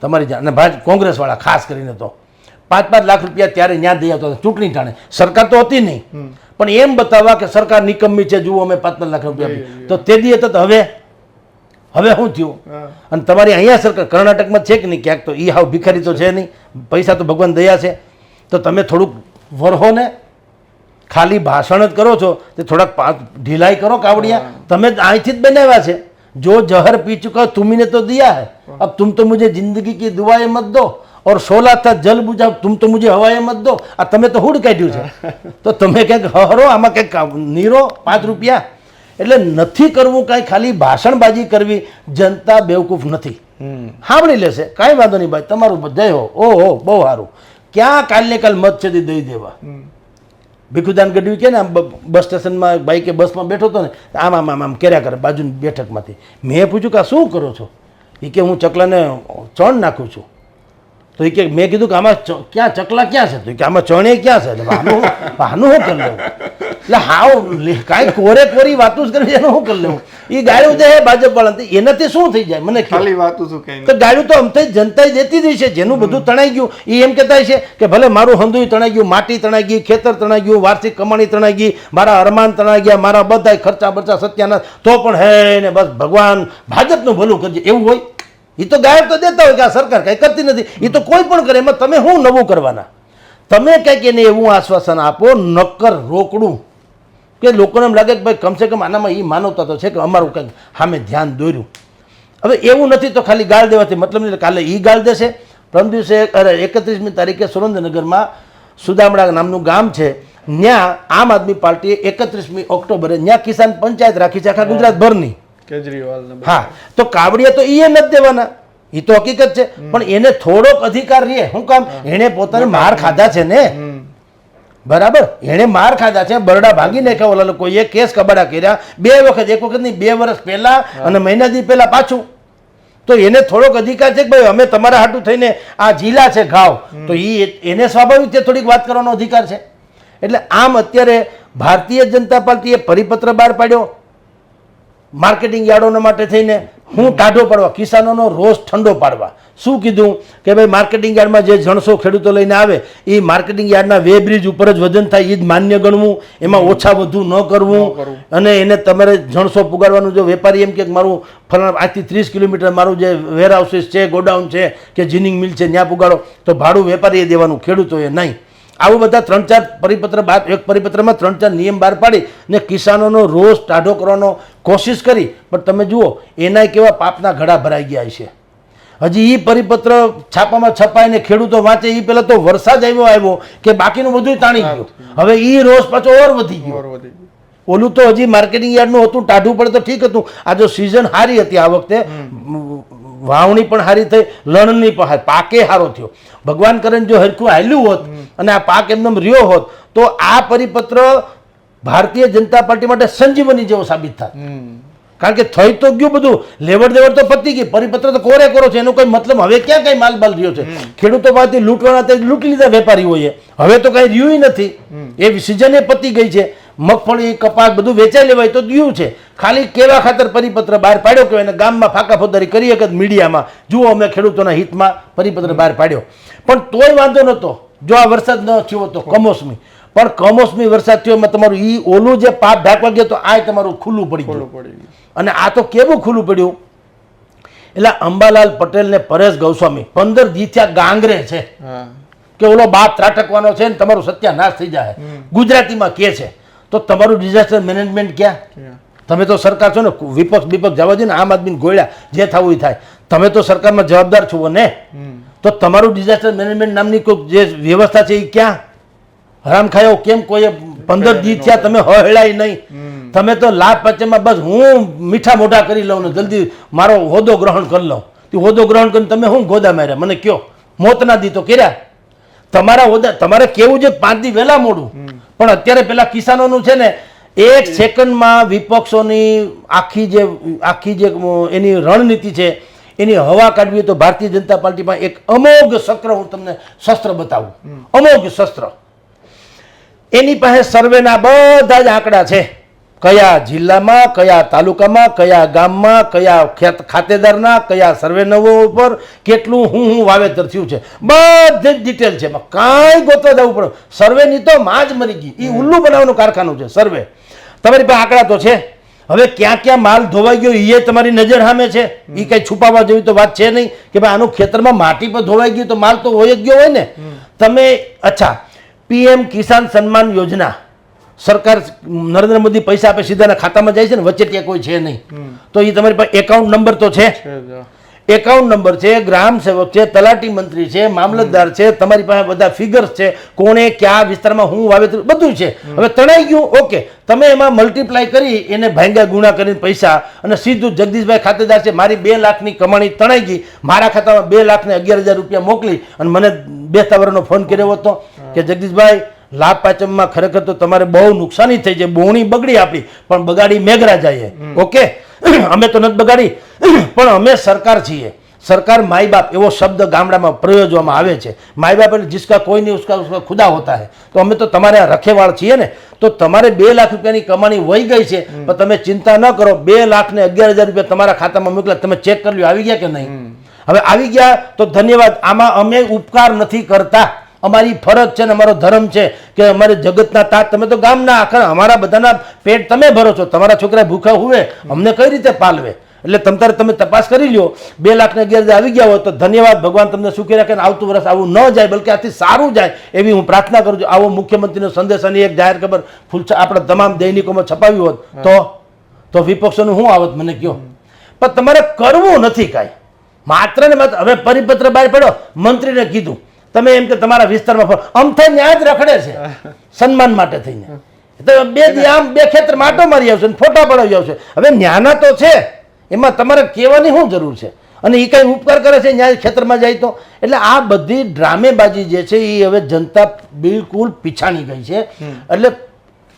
તમારી અને કોંગ્રેસવાળા ખાસ કરીને તો 5-5 લાખ રૂપિયા ત્યારે ન્યા દઈ આવતા હતા ચૂંટણી ટાણે. સરકાર તો હતી નહીં, પણ એમ બતાવવા કે સરકાર નિકમ્મી છે, જુઓ અમે 5-5 લાખ રૂપિયા તો તે દી હતા. હવે શું થયું? અને તમારી અહીંયા સરકાર કર્ણાટકમાં છે કે નહીં ક્યાંક, તો એ હાવ ભિખારી તો છે નહીં, પૈસા તો ભગવાન દયા છે. તો તમે થોડુંક વરહો ને, ખાલી ભાષણ જ કરો છો તે થોડાક ઢીલાઈ કરો કાવડિયા. તમે અહીંથી જ બનાવ્યા છે. જો જહર પી ચુકા તુમને તો દિયા હૈ, अब तुम तो मुझे जिंदगी की दुआएं मत दो और 16 था जल बुझाओ तुम तो मुझे हवाएं मत दो. આ તમે તો હુડ કાઢ્યું છે. તો તમે ક્યાંક હરો આમાં કંઈક નીરો 5 રૂપિયા. એટલે નથી કરવું કાંઈ, ખાલી ભાષણબાજી કરવી. જનતા બેવકૂફ નથી, સાંભળી લેશે, કાંઈ વાંધો નહીં ભાઈ, તમારું બધા હો. ઓહો બહુ સારું. ક્યાં કાલને કાલ મત છે દઈ દેવા. ભીખુદાન ગઢવી કે ને આમ બસ સ્ટેશનમાં બાઈકે બસમાં બેઠો હતો ને, આમ આમ આમ આમ કર્યા કરે બાજુની બેઠકમાંથી. મેં પૂછ્યું કે આ શું કરો છો? એ કે હું ચકલાને ચણ નાખું છું. તો એ કે મેં કીધું કે આમાં ક્યાં ચકલા ક્યાં છે? તો કે આમાં ચણે ક્યાં છે? આનું શું કરી લેવું? એટલે હાવ કાંઈ કોરે કોરી વાતું જ કરવી, એનું શું કરી લેવું? એ ગાળ્યું દે ભાજપ વાળા, એનાથી શું થઈ જાય મને ખાલી વાતું શું કહે? તો ગાળ્યું તો અમથે જનતા દેતી જ છે. જેનું બધું તણાઈ ગયું એ એમ કહેતા છે કે ભલે મારું હંધુય તણાઈ ગયું, માટી તણાઈ ગઈ, ખેતર તણાઈ ગયું, વાર્ષિક કમાણી તણાઈ ગઈ, મારા અરમાન તણાઈ ગયા, મારા બધા ખર્ચા બરચા સત્યાના, તો પણ હે ને બસ ભગવાન ભાજપનું ભલું કરજે એવું હોય. એ તો ગાયબ તો દેતા હોય કે આ સરકાર કંઈ કરતી નથી. એ તો કોઈ પણ કરે, એમાં તમે શું નવું કરવાના? તમે કંઈક એને એવું આશ્વાસન આપો નક્કર રોકડું કે લોકોને એમ લાગે કે ભાઈ કમસે કમ આનામાં એ માનવતા તો છે કે અમારું કંઈક સામે ધ્યાન દોર્યું. હવે એવું નથી તો ખાલી ગાળ દેવાથી મતલબ નહીં. કાલે એ ગાળ દેશે, પરમ દિવસે 31મી તારીખે સુરેન્દ્રનગરમાં સુદામડા નામનું ગામ છે, ત્યાં આમ આદમી પાર્ટીએ 31મી ઓક્ટોબરે ત્યાં કિસાન પંચાયત રાખી છે આખા ગુજરાતભરની. કેજરીવાલ. હા, તો કાવડિયા તો એ નથી દેવાના, એ તો હકીકત છે. પણ એને થોડોક અધિકાર રહે. શું કામ? એને પોતાને માર ખાધા છે ને, બરાબર. એને માર ખાધા છે, બરડા ભાગી નાખ્યા ઓલા લોકોએ, કેસ કબાડા કર્યા 2 વખત, એક વખત નહીં 2 વર્ષ પહેલા અને મહિના દી પહેલા પાછું. તો એને થોડોક અધિકાર છે કે ભાઈ અમે તમારા હાટું થઈને આ જિલ્લા છે ઘાવ, તો એને સ્વાભાવિક છે થોડીક વાત કરવાનો અધિકાર છે. એટલે આમ અત્યારે ભારતીય જનતા પાર્ટીએ પરિપત્ર બહાર પાડ્યો માર્કેટિંગ યાર્ડોના માટે થઈને. હું ટાઢો પાડવા, કિસાનોનો રોષ ઠંડો પાડવા. શું કીધું કે ભાઈ માર્કેટિંગ યાર્ડમાં જે જણસો ખેડૂતો લઈને આવે એ માર્કેટિંગ યાર્ડના બ્રિજ ઉપર જ વજન થાય એ જ માન્ય ગણવું, એમાં ઓછા વધુ ન કરવું. અને એને તમારે જણસો પુગાડવાનું. જો વેપારી એમ કે મારું ફલાણા આજથી 30 કિલોમીટર મારું જે વેર હાઉસીસ છે, ગોડાઉન છે કે જીનિંગ મિલ છે ત્યાં પુગાડો, તો ભાડું વેપારીએ દેવાનું, ખેડૂતોએ નહીં. આવું બધા 3-4 પરિપત્ર બહાર, એક પરિપત્રમાં 3-4 નિયમ બહાર પાડી ને કિસાનોનો રોષ ટાઢો કરવાનો કોશિશ કરી, પણ તમે જુઓ એનાય કેવા પાપના ઘડા ભરાઈ ગયા છે. હજી એ પરિપત્ર છાપામાં છપાઈને ખેડૂતો વાંચે એ પહેલા તો વરસાદ આવ્યો કે બાકીનું બધું તાણી ગયું. હવે એ રોષ પાછો ઓર વધી ગયો. ઓલું તો હજી માર્કેટિંગ યાર્ડનું હતું, ટાઢું પડે તો ઠીક હતું. આ જો સિઝન સારી હતી આ વખતે, વાવણી પણ સારી થઈ, લણણી પણ સારી, પાકે સારો થયો. ભગવાન કરે જો હરખું હાલ્યું હોત અને આ પાક એમનેમ રહ્યો હોત તો આ પરિપત્ર ભારતીય જનતા પાર્ટી માટે સંજીવની જેવો સાબિત થાય. કારણ કે થઈ તો ગયું બધું, લેવડ દેવડ તો પતી ગઈ, પરિપત્ર તો કોરે કોરો છે, એનો કોઈ મતલબ હવે ક્યાં કઈ માલબાલ રહ્યો છે. ખેડૂતો પાસેથી લૂંટવાના તે લૂંટી લીધા વેપારીઓએ, હવે તો કઈ રહ્યું નથી. એ સિઝને પતી ગઈ છે, મગફળી કપાસ બધું વેચાઈ લેવાય તો રહ્યું છે. ખાલી કેવા ખાતર પરિપત્ર બહાર પાડ્યો કે એને ગામમાં ફાંકા ફોદારી કરી એક મીડિયામાં જુઓ અમે ખેડૂતોના હિતમાં પરિપત્ર બહાર પાડ્યો, પણ તોય વાંધો નહોતો જો આ વરસાદ ન થયો હતો કમોસમી. પણ કમોસમી વરસાદ થયો એમાં તમારું ઈ ઓલું જે પાપ ઢાંકવા ગયો તો આ તમારું ખુલ્લું પડી ગયું. અને આ તો કેવું ખુલ્લું પડ્યું, એટલે અંબાલાલ પટેલ ને પરેશ ગૌસ્વામી 15 દીથ્યા ગાંગરે છે કે ઓલો બાપ ત્રાટકવાનો છે ને તમારું સત્યાનાશ થઈ જાય, ગુજરાતીમાં કે છે. તો તમારું ડિઝાસ્ટર મેનેજમેન્ટ ક્યાં? તમે તો સરકાર છો ને, વિપક્ષ જવા દે ને, આમ આદમીને ગોળ્યા જે થવું એ થાય, તમે તો સરકારમાં જવાબદાર છો ને, તો તમારું ડિઝાસ્ટર મેનેજમેન્ટ નામની કોઈ જે વ્યવસ્થા છે એ ક્યાં? હરામ ખાયો કેમ કોઈએ 15 દી થયા તમે હળાય નહીં, તમે તો લાભ પચેમાં બસ હું મીઠા મોઢા કરી લઉં ને જલ્દી મારો હોદ્દો ગ્રહણ કરી લઉં. હોદ્દો ગ્રહણ કરીને તમે શું ગોદા માર્યા મને કયો? મોતના દી તો કર્યા તમારા હોદ્દા, તમારે કેવું છે 5 દી વહેલા મોડું. પણ અત્યારે પેલા કિસાનોનું છે ને 1 સેકન્ડમાં વિપક્ષોની આખી જે એની રણનીતિ છે એની હવા કાઢવી તો ભારતીય જનતા પાર્ટીમાં એક અમોઘ શસ્ત્ર, હું તમને શસ્ત્ર બતાવું, અમોઘ શસ્ત્ર. એની પાસે સર્વેના બધા જ આંકડા છે, કયા જિલ્લામાં, કયા તાલુકામાં, કયા ગામમાં, કયા ખાતેદારના, કયા સર્વે નવો ઉપર કેટલું હું વાવેતર થયું છે, બધી જ ડિટેલ છે. કાંઈ ગોતવા જવું પડે. સર્વેની તો માં જ મરી ગઈ, એ ઉલ્લુ બનાવવાનું કારખાનું છે સર્વે. તમારી પાસે આંકડા તો છે. હવે ક્યાં ક્યાં માલ ધોવાઈ ગયો એ તમારી નજર સામે છે, એ કઈ છુપાવવા જેવી તો વાત છે નહીં કે ભાઈ આનું ખેતરમાં માટી પર ધોવાઈ ગયું તો માલ તો હોય જ ગયો હોય ને. તમે અચ્છા, PM કિસાન સન્માન યોજના સરકાર નરેન્દ્ર મોદી પૈસા આપે સીધાના ખાતામાં જાય છે ને, વચ્ચે ત્યાં કોઈ છે નહીં, તો એ તમારી પાસે એકાઉન્ટ નંબર તો છે, એકાઉન્ટ નંબર છે, ગ્રામ સેવક છે, તલાટી મંત્રી છે, મામલતદાર છે, તમારી પાસે બધા ફિગર્સ છે, કોણે કયા વિસ્તારમાં હું વાવેતર બધું છે. હવે તણાઈ ગયું, ઓકે, તમે એમાં મલ્ટીપ્લાય કરી એને ભાંગ્યા ગુણા કરીને પૈસા અને સીધું જગદીશભાઈ ખાતેદાર છે, મારી 2 લાખની કમાણી તણાઈ ગઈ, મારા ખાતામાં 2,11,000 રૂપિયા મોકલી અને મને 2 વર્ષનો ફોન કર્યો હતો કે જગદીશભાઈ લાભ પાંચમમાં ખરેખર તો તમારે બહુ નુકસાની થઈ છે, બોણી બગડી આપણી, પણ બગાડી મેઘરા જાય. ઓકે, અમે તો નથી બગાડી, પણ અમે સરકાર છીએ. સરકાર માઈ બાપ એવો શબ્દ ગામડામાં પ્રયોજવામાં આવે છે. માઈ બાપ એટલે जिसका કોઈ નહીં उसका खुदा होता है. તો અમે તો તમારે રખેવાળ છીએ ને, તો તમારે 2 લાખ રૂપિયાની કમાણી વહી ગઈ છે, પણ તમે ચિંતા ન કરો, 2,11,000 રૂપિયા તમારા ખાતામાં મોકલ્યા, તમે ચેક કરી લો આવી ગયા કે નહીં. હવે આવી ગયા તો ધન્યવાદ. આમાં અમે ઉપકાર નથી કરતા, અમારી ફરજ છે ને અમારો ધર્મ છે કે અમારે જગતના તાત, તમે તો ગામના આખા અમારા બધાના પેટ તમે ભરો છો, તમારા છોકરા ભૂખા હુવે અમને કઈ રીતે પાલવે? એટલે તમે તપાસ કરી લ્યો. 2,11,000 આવી ગયા હોય તો ધન્યવાદ, ભગવાન તમને સુખી રાખે ને આવતું વર્ષ આવું ન જાય, બલકે આથી સારું જાય એવી હું પ્રાર્થના કરું છું. આવો મુખ્યમંત્રીનો સંદેશાની એક જાહેર ખબર આપણા તમામ દૈનિકોમાં છપાવી હોત તો વિપક્ષોનું શું આવત મને કયો? પણ તમારે કરવું નથી કાંઈ, માત્ર ને માત્ર. હવે પરિપત્ર બહાર પડ્યો, મંત્રીને કીધું તમે એમ કે તમારા વિસ્તારમાં આમ થઈ ન્યા જ રખડે છે સન્માન માટે થઈને, તો 2 દી આમ 2 ખેતર માટો મારી આવશે ફોટા પડાવી આવશે. હવે ન્યાના તો છે, એમાં તમારે કહેવાની શું જરૂર છે? અને એ કઈ ઉપકાર કરે છે ન્યાય ખેતરમાં જાય તો? એટલે આ બધી ડ્રામેબાજી જે છે એ હવે જનતા બિલકુલ પીછાણી ગઈ છે. એટલે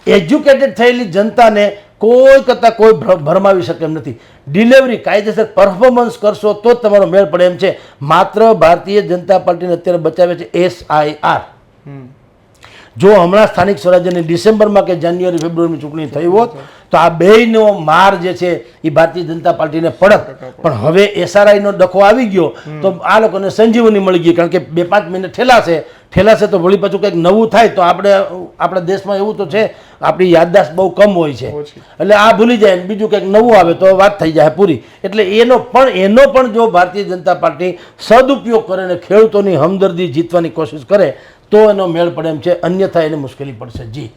એજ્યુકેટેડ થયેલી જનતાને કોઈ કરતાં કોઈ ભરમાવી શકે એમ નથી. ડિલિવરી કાયદેસર પરફોર્મન્સ કરશો તો જ તમારો મેળ પડે એમ છે. માત્ર ભારતીય જનતા પાર્ટીને અત્યારે બચાવે છે SIR. જો હમણાં સ્થાનિક સ્વરાજ્યની ડિસેમ્બરમાં કે જાન્યુઆરી ફેબ્રુઆરીની ચૂંટણી થઈ હોત તો આ બેયનો માર જે છે એ ભારતીય જનતા પાર્ટીને પડત. પણ હવે SRI નો ડખો આવી ગયો તો આ લોકોને સંજીવની મળી ગઈ, કારણ કે 2-5 મહિને ઠેલાશે તો વળી પાછું કંઈક નવું થાય તો આપણા દેશમાં એવું તો છે, આપણી યાદદાસ્ત બહુ કમ હોય છે, એટલે આ ભૂલી જાય બીજું કંઈક નવું આવે તો વાત થઈ જાય પૂરી. એટલે એનો પણ જો ભારતીય જનતા પાર્ટી સદુપયોગ કરે ને ખેડૂતોની હમદર્દી જીતવાની કોશિશ કરે તો એનો મેળ પડે એમ છે, અન્યથા એને મુશ્કેલી પડશે. જી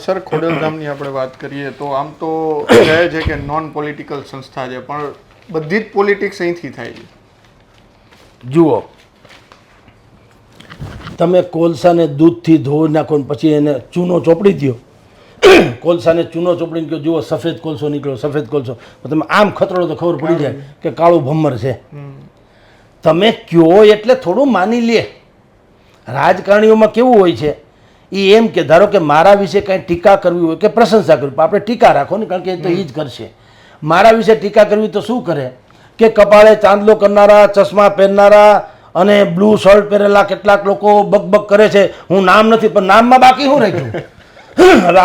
સર, ખોડલધામની આપણે વાત કરીએ તો આમ તો કહે છે કે નોન પોલિટિકલ સંસ્થા છે, પણ બધી જ પોલિટિક્સ અહીંથી થાય છે. જુઓ, તમે કોલસાને દૂધથી ધોઈ નાખો ને પછી એને ચૂનો ચોપડી દો, કોલસાને ચૂનો ચોપડીને કહો જુઓ સફેદ કોલસો નીકળ્યો, સફેદ કોલસો, તમે આમ ખતરો તો ખબર પડી જાય કે કાળું ભમ્મર છે. તમે કયો એટલે થોડું માની લે. રાજકારણીઓમાં કેવું હોય છે, એ એમ કે ધારો કે મારા વિશે કાંઈ ટીકા કરવી હોય કે પ્રશંસા કરવી, આપણે ટીકા રાખો ને, કારણ કે એ તો એ જ કરશે. મારા વિશે ટીકા કરવી તો શું કરે કે કપાળે ચાંદલો કરનારા, ચશ્મા પહેરનારા અને બ્લુ શર્ટ પહેરેલા કેટલાક લોકો બકબક કરે છે. હું નામ નથી, પણ નામમાં બાકી શું રાખ્યું?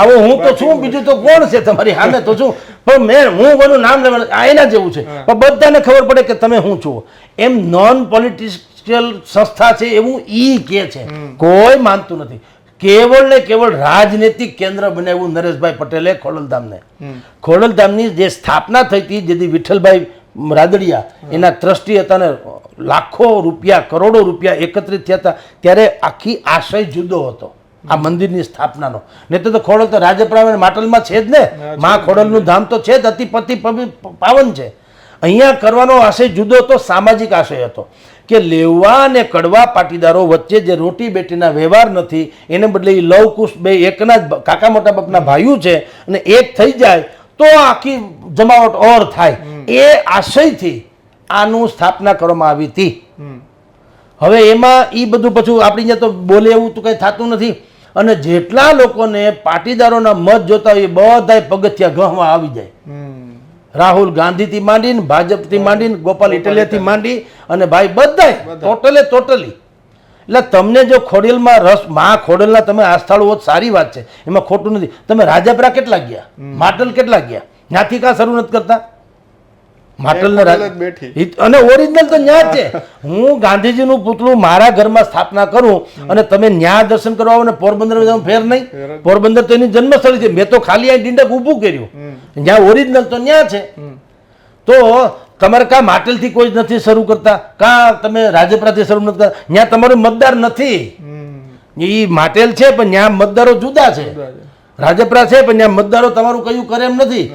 આવો હું તો છું, બીજું તો કોણ છે તમારી સામે તો છું, પણ હું કોઈનું નામ લેવાનું આ એના જેવું છે. પણ બધાને ખબર પડે કે તમે શું છો. એમ નોન પોલિટિશિયલ સંસ્થા છે એવું ઈ કે છે, કોઈ માનતું નથી. કેવળ ને કેવળ રાજનૈતિક કેન્દ્ર બનાવ્યું નરેશભાઈ પટેલે ખોડલધામને. ખોડલધામની જે સ્થાપના થઈ હતી, જેથી વિઠ્ઠલભાઈ રાદડિયા એના ટ્રસ્ટી હતા ને લાખો રૂપિયા, કરોડો રૂપિયા એકત્રિત થયા હતા, ત્યારે આખી આશય જુદો હતો આ મંદિરની સ્થાપનાનો. નહીં તો ખોડલ તો રાજપરા માટલમાં છે જ ને, માં ખોડલનું ધામ તો છે જ, અતિ પતિ પાવન છે. અહીંયા કરવાનો આશય જુદો હતો, સામાજિક આશય હતો કે લેવા અને કડવા પાટીદારો વચ્ચે જે રોટી બેટીના વ્યવહાર નથી, એને બદલે એ લવ કુશ બે એકના જ કાકા મોટા બાપના ભાઈઓ છે અને એક થઈ જાય તો આખી જમાવટ ઓર થાય, એ આશયથી આનું સ્થાપના કરવામાં આવી હતી. હવે એમાં એ બધું પછી આપણી અહીંયા તો બોલે એવું તો કંઈ થતું નથી. અને જેટલા લોકોને પાટીદારોના મત જોતા હોય એ બધા પગથિયા ગહમાં આવી જાય. રાહુલ ગાંધીથી માંડીને, ભાજપથી માંડીને, ગોપાલ ઇટાલિયાથી માંડી અને ભાઈ બધાય ટોટલી. એટલે તમને જો ખોડલમાં રસ, માં ખોડલના તમે આસ્થાળુ હોત સારી વાત છે, એમાં ખોટું નથી. તમે રાજપરા કેટલા ગયા, માટલ કેટલા ગયા, ત્યાંથી કાં શરૂ નથી કરતા? માટલ અને ઓરિજિનલ તો ન્યા જ છે. હું ગાંધીજીનું પુતળું મારા ઘરમાં સ્થાપના કરું અને તમે ન્યા દર્શન કરવા આવો ને પોરબંદર ફેર નહીં. પોરબંદર તો એની જન્મસ્થળ છે. મેં તો ખાલી આ ડીંડક ઊભું કર્યું, જ્યાં ઓરિજિનલ તો ન્યા છે. તો તમારે કાં માટલથી કોઈ નથી શરૂ કરતા, કાં તમે રાજપરાથી શરૂ નથી કરતા? ત્યાં તમારું મતદાર નથી. એ માટેલ છે પણ ત્યાં મતદારો જુદા છે. રાજપરા છે પણ ત્યાં મતદારો તમારું કયું કરે એમ નથી.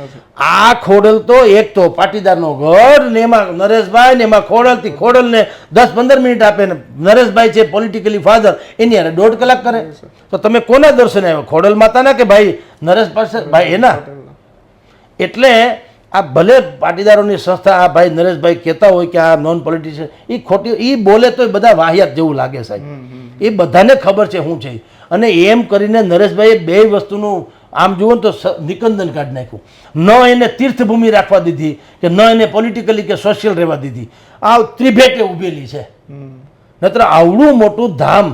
આ ખોડલ તો એક તો પાટીદારનો ગઢ ને એમાં નરેશભાઈ ને એમાં ખોડલથી ખોડલને 10-15 મિનિટ આપે ને નરેશભાઈ છે પોલિટિકલી ફાધર, એની યારે 1.5 કલાક કરે. તો તમે કોના દર્શને આવ્યો? ખોડલ માતાના કે ભાઈ નરેશ પાસે ભાઈ એના? એટલે આ ભલે પાટીદારોની સંસ્થા આ ભાઈ નરેશભાઈ કહેતા હોય કે આ નોન પોલિટિશિયન, એ ખોટી, એ બોલે તો બધા વાહિયાત જેવું લાગે સાહેબ. એ બધાને ખબર છે શું છે. અને એમ કરીને નરેશભાઈએ બે વસ્તુનું આમ જુઓ તો નિકંદન કાઢી નાખ્યું. ન એને તીર્થભૂમિ રાખવા દીધી કે ન એને પોલિટિકલી કે સોશિયલ રહેવા દીધી. આ ત્રિભેટે ઉભેલી છે. નત્ર આવડું મોટું ધામ,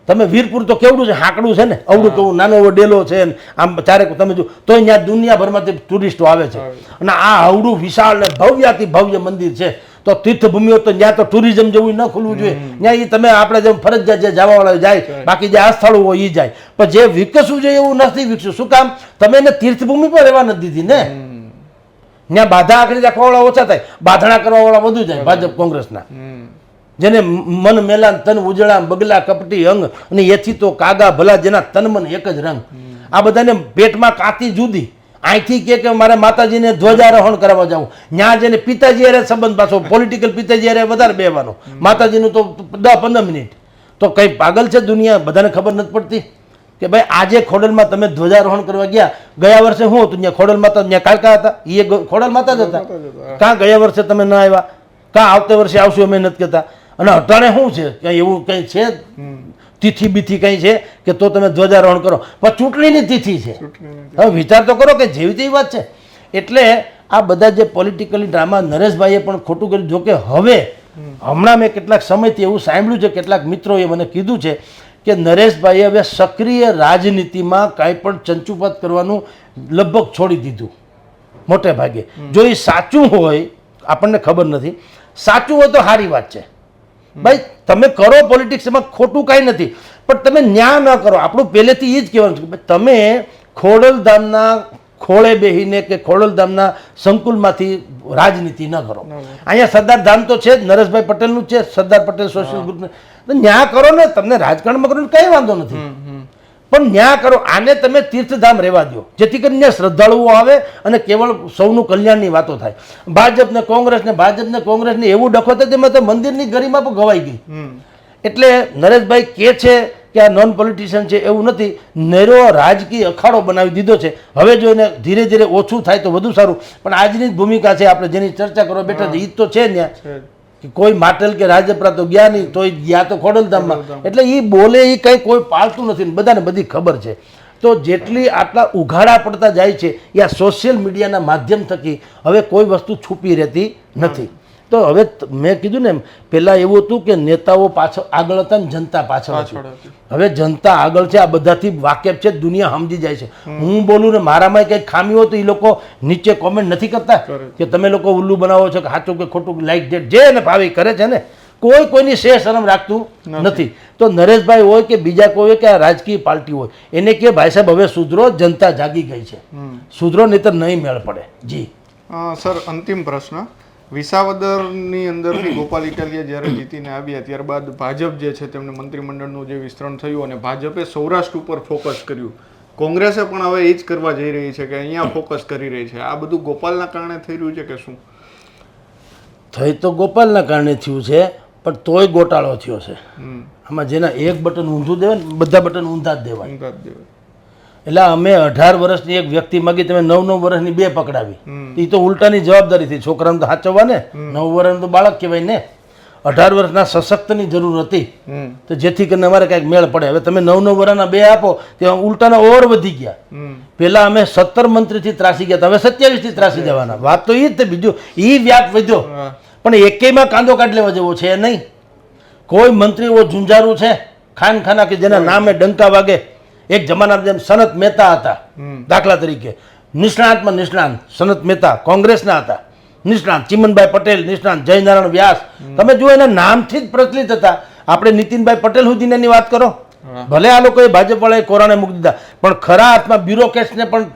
તમે વીરપુર તો કેવડું છે, હાંકડું છે ને, અવડું કેવું નાનો એવો ડેલો છે, આમ ચારે તમે જો તો અહીંયા દુનિયાભરમાંથી ટુરિસ્ટો આવે છે. અને આ આવડું વિશાળ ને ભવ્યાથી ભવ્ય મંદિર છે. તો તીર્થભૂમિઓ તો ત્યાં તો ટુરિઝમ જેવું ન ખુલવું જોઈએ. ત્યાં એ તમે આપણે જેમ ફરજિયાત જે જવાવાળા જાય, બાકી જે આ સ્થળો હોય એ જાય. પણ જે વિકસવું જોઈએ એવું નથી વિકસ્યું. શું કામ? તમે એને તીર્થભૂમિ પર રહેવા નથી દીધી ને. ત્યાં બાધા આખરી રાખવાવાળા ઓછા થાય, બાધણા કરવાવાળા વધુ જાય ભાજપ કોંગ્રેસના. જેને મન મેલા તન ઉજળા બગલા કપટી અંગ, અને એથી તો કાગા ભલા જેના તન મન એક જ રંગ. આ બધાને પેટમાં કાતી જુદી. અહીંથી કે મારે માતાજીને ધ્વજારોહણ કરવા જવું, ત્યાં જઈને પિતાજી અરે સંબંધ પાછો પોલિટિકલ પિતાજી અરે વધારે બેવાનો, માતાજીનું તો 10-15 મિનિટ. તો કઈ પાગલ છે દુનિયા? બધાને ખબર નથી પડતી કે ભાઈ આજે ખોડલમાં તમે ધ્વજારોહણ કરવા ગયા, ગયા વર્ષે શું હતું ત્યાં ખોડલ માતા? ત્યાં કાલકા હતા, એ ખોડલ માતા જ હતા. કાં ગયા વર્ષે તમે ન આવ્યા? કાં આવતે વર્ષે આવશું અમે નથી કહેતા? અને અટાણે શું છે? કંઈ એવું કંઈ છે તિથિ બીથી કંઈ છે કે તો તમે ધ્વજારોહણ કરો? પણ ચૂંટણીની તિથિ છે. હવે વિચાર તો કરો કે જેવી તેવી વાત છે. એટલે આ બધા જે પોલિટિકલી ડ્રામા નરેશભાઈએ પણ ખોટું કર્યું. જોકે હવે હમણાં મેં કેટલાક સમયથી એવું સાંભળ્યું છે, કેટલાક મિત્રોએ મને કીધું છે કે નરેશભાઈએ હવે સક્રિય રાજનીતિમાં કાંઈ પણ ચંચુપાત કરવાનું લગભગ છોડી દીધું મોટે ભાગે. જો એ સાચું હોય, આપણને ખબર નથી, સાચું હોય તો સારી વાત છે ભાઈ. તમે કરો પોલિટિક્સ, એમાં ખોટું કાંઈ નથી, પણ તમે ન્યાય ન કરો. આપણું પહેલેથી એ જ કહેવાનું છે કે તમે ખોડલધામના ખોળે બેહીને કે ખોડલધામના સંકુલમાંથી રાજનીતિ ન કરો. અહીંયા સરદાર ધામ તો છે જ, નરેશભાઈ પટેલનું છે, સરદાર પટેલ સોશિયલ ગ્રુપનું. તો ન્યા કરો ને, તમને રાજકારણમાં કરો કઈ વાંધો નથી, પણ ન્યા કરો. આને તમે તીર્થધામ રહેવા દો, જેથી કરીને શ્રદ્ધાળુઓ આવે અને કેવળ સૌનું કલ્યાણની વાતો થાય. ભાજપને કોંગ્રેસને એવું ડખો થાય તેમાં તો મંદિરની ગરિમા પણ ગવાઈ ગઈ. એટલે નરેશભાઈ કે છે કે આ નોન પોલિટિશિયન છે, એવું નથી. નેરો રાજકીય અખાડો બનાવી દીધો છે. હવે જો એને ધીરે ધીરે ઓછું થાય તો વધુ સારું, પણ આજની જ ભૂમિકા છે, આપણે જેની ચર્ચા કરવા બેઠા છે એ તો છે ત્યાં કે કોઈ માટેલ કે રાજપરા તો ગયા નહીં, તોય ગયા તો ખોડલધામમાં. એટલે એ બોલે એ કંઈ કોઈ પાળતું નથી, બધાને બધી ખબર છે. તો જેટલી આટલા ઉઘાડા પડતા જાય છે એ આ સોશિયલ મીડિયાના માધ્યમ થકી હવે કોઈ વસ્તુ છુપી રહેતી નથી. તો હવે મેં કીધું ને એમ, પહેલાં એવું હતું કે નેતાઓ પાછળ આગળ હતા ને જનતા પાછળ હતી. હવે જનતા આગળ છે, આ બધાથી વાકેફ છે, દુનિયા સમજી જાય છે. હું બોલું ને મારામાં કંઈક ખામી હોય તો એ લોકો નીચે કોમેન્ટ નથી કરતા કે તમે લોકો ઉલ્લુ બનાવો છો કે સાચું કે ખોટું, લાઈક ડેટ જે એને ભાવે કરે છે ને. કોઈની શેર શરમ રાખતું નથી. તો નરેશભાઈ હોય કે બીજા કોઈ હોય કે આ રાજકીય પાર્ટી હોય, એને કે ભાઈ સાહેબ હવે સુધરો, જનતા જાગી ગઈ છે, સુધરો, નહીતર નહીં મેળ પડે. જી સર, અંતિમ પ્રશ્ન. વિસાવદરની અંદરથી ગોપાલ ઇટાલિયા જ્યારે જીતીને આવ્યા ત્યારબાદ ભાજપ જે છે તેમને મંત્રીમંડળનું જે વિસ્તરણ થયું અને ભાજપે સૌરાષ્ટ્ર ઉપર ફોકસ કર્યું. કોંગ્રેસે પણ હવે એ જ કરવા જઈ રહી છે કે અહીંયા ફોકસ કરી રહી છે. આ બધું ગોપાલના કારણે થઈ રહ્યું છે કે શું? થઈ તો ગોપાલના કારણે થયું છે, પણ તોય ગોટાળો થયો છે. આમાં જેના એક બટન ઊંધું દેવાય ને બધા બટન ઊંધા જ દેવાય. એટલે અમે 18 વર્ષની એક વ્યક્તિ માગી, તમે 9 વર્ષની 2 પકડાવી. એ તો ઉલટાની જવાબદારી થી છોકરાને તો સાચવવા ને, 9 વર્ષનું તો બાળક કહેવાય ને. 18 વર્ષના સશક્તની જરૂર હતી, તો જેથી કરીને અમારે કંઈક મેળ પડે. હવે તમે 9 વર્ષના 2 આપો તે ઉલટાના ઓવર વધી ગયા. પેલા અમે 17 મંત્રીથી ત્રાસી ગયા, હવે 27 થી ત્રાસી જવાના. વાત તો એ જ છે, બીજું એ વ્યાપ વધ્યો, પણ એકેયમાં કાંદો કાઢ લેવા જેવો છે નહીં. કોઈ મંત્રી એવો ઝુંઝારું છે ખાનખાના કે જેના નામે ડંકા વાગે. એક જમાના જેમ સનત મહેતા હતા, દાખલા તરીકે નિષ્ણાંતમાં નિષ્ણાંત સનત મહેતા કોંગ્રેસના હતા, નિષ્ણાંત ચિમનભાઈ પટેલ નિષ્ણાંત, જયનારાયણ વ્યાસ, તમે જુઓ એના નામથી જ પ્રચલિત હતા. આપણે નીતિનભાઈ પટેલ સુધીની એની વાત કરો, ભલે આ લોકોએ ભાજપ વાળાએ કોરાણે મૂકી દીધા, પણ ખરા અર્થમાં બ્યુરોક્રેટ્સને પણ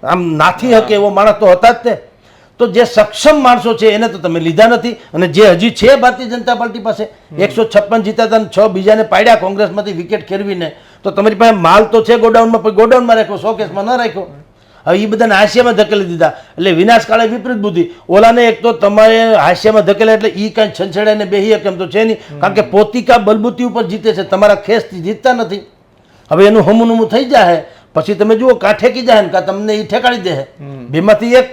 આમ નાથી હકે એવો માણસ તો હતા જ તે. તો જે સક્ષમ માણસો છે એને તો તમે લીધા નથી, અને જે હજી છે ભારતીય જનતા પાર્ટી પાસે 156 જીતા 6 બીજાને પાડ્યા કોંગ્રેસમાંથી વિકેટ ખેરવીને. તો તમારી પાસે માલ તો છે ગોડાઉનમાં, પણ ગોડાઉનમાં રાખ્યો, શોકેસમાં ન રાખ્યો. હવે એ બધાને હાસ્યમાં ધકેલી દીધા, એટલે વિનાશકાળે વિપરીત બુદ્ધિ. ઓલાને એક તો તમારે હાસ્યમાં ધકેલા એટલે એ કાંઈ છંછેડાઈને બેહી કેમ તો છે નહીં, કારણ કે પોતિકા બલબુતી ઉપર જીતે છે, તમારા ખેસથી જીતતા નથી. હવે એનું હમુનમું થઈ જાય પછી તમે જુઓ કાં ઠેકી જાય ને કાં તમને એ ઠેકાડી દે. બેમાંથી એક.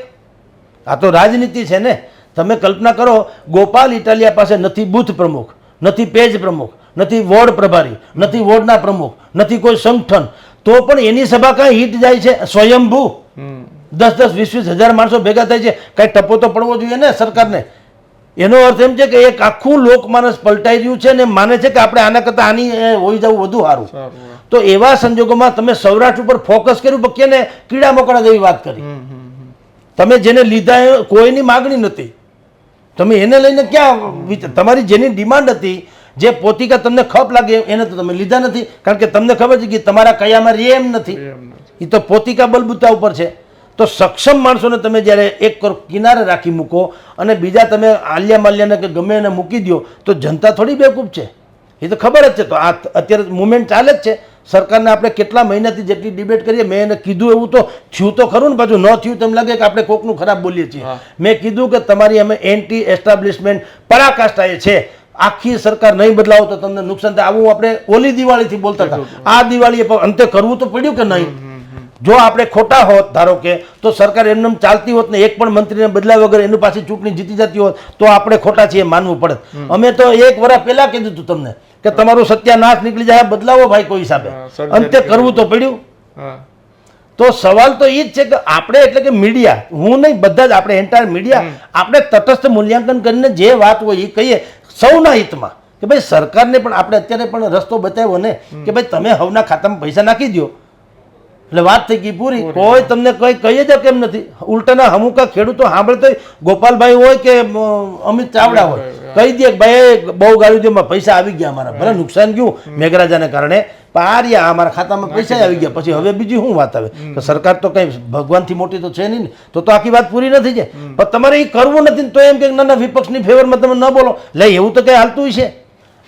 આ તો રાજનીતિ છે ને. તમે કલ્પના કરો, ગોપાલ ઇટાલિયા પાસે નથી બૂથ પ્રમુખ, નથી પેજ પ્રમુખ, નથી વોર્ડ પ્રભારી, નથી વોર્ડના પ્રમુખ, નથી કોઈ સંગઠન, તો પણ એની સભા કાંઈ હિટ જાય છે સ્વયંભૂ. 10-10, 20-20 હજાર માણસો ભેગા થાય છે. કાંઈ ટપો તો પડવો જોઈએ ને સરકારને. એનો અર્થ એમ છે કે એક આખું લોકમાનસ પલટાઈ રહ્યું છે ને માને છે કે આપણે આના કરતાં આની હોઈ જવું વધુ સારું. તો એવા સંજોગોમાં તમે સૌરાષ્ટ્ર ઉપર ફોકસ કર્યું, પણ કેને કીડા મકોડા જેવી વાત કરી. તમે જેને લીધા કોઈની માગણી નથી, તમે એને લઈને ક્યાં તમારી જેની ડિમાન્ડ હતી, જે પોતિકા તમને ખપ લાગે એને તો તમે લીધા નથી, કારણ કે તમને ખબર છે કે તમારા કયામાં રે એમ નથી. એ તો પોતિકા બલબુતા ઉપર છે. તો સક્ષમ માણસોને તમે જ્યારે એક કિનારે રાખી મૂકો અને બીજા તમે આલિયા માલ્યાને કે ગમે એને મૂકી દો, તો જનતા થોડી બેવકૂફ છે, એ તો ખબર જ છે. તો આ અત્યારે મુવમેન્ટ ચાલે જ છે. સરકારને આપણે કેટલા મહિનાથી જેટલી ડિબેટ કરીએ, મેં એને કીધું એવું તો થયું તો ખરું ને, પાછું ન થયું તેમ લાગે કે આપણે કોકનું ખરાબ બોલીએ છીએ. મેં કીધું કે તમારી અમે એન્ટી એસ્ટાબ્લિશમેન્ટ પરાકાષ્ઠાએ છે, આખી સરકાર નહીં બદલાવો તો તમને નુકસાન થાય. આવું આપણે ઓલી દિવાળીથી બોલતા હતા. આ દિવાળીએ અંતે કરવું તો પડ્યું કે નહીં. જો આપણે ખોટા હોત ધારો કે, તો સરકાર એમને ચાલતી હોત ને એક પણ મંત્રીને બદલાવ વગર એનું પાછી ચૂંટણી જીતી જતી હોત, તો આપણે ખોટા છીએ માનવું પડે. અમે તો 1 વર્ષ પહેલા કીધું હતું તમને કે તમારું સત્યાનાશ નીકળી જાય, બદલાવો ભાઈ કોઈ હિસાબે, અંતે કરવું તો પડ્યું. તો સવાલ તો એ જ છે કે આપણે એટલે કે મીડિયા, હું નહીં બધા જ આપણે એન્ટાયર મીડિયા, આપણે તટસ્થ મૂલ્યાંકન કરીને જે વાત હોય એ કહીએ સૌના હિતમાં કે ભાઈ સરકારને પણ આપણે અત્યારે પણ રસ્તો બતાવ્યો ને કે ભાઈ તમે હવના ખાતામાં પૈસા નાખી દો એટલે વાત થઈ ગઈ પૂરી. કોઈ તમને કઈ કહીએ જ કેમ નથી. ઉલટાના અમુક ખેડૂતો સાંભળતો ગોપાલભાઈ હોય કે અમિત ચાવડા હોય કહી દે કે ભાઈ બહુ ગાડી દો, પૈસા આવી ગયા અમારા, ભલે નુકસાન ગયું મેઘરાજાને કારણે, પણ આ રહ્યા અમારા ખાતામાં પૈસા આવી ગયા. પછી હવે બીજી શું વાત આવે તો સરકાર તો કઈ ભગવાનથી મોટી તો છે નહીં ને, તો આખી વાત પૂરી નથી જાય. પણ તમારે એ કરવું નથી તો એમ કે ના વિપક્ષની ફેવરમાં તમે ન બોલો, લે એવું તો કઈ હાલતું છે.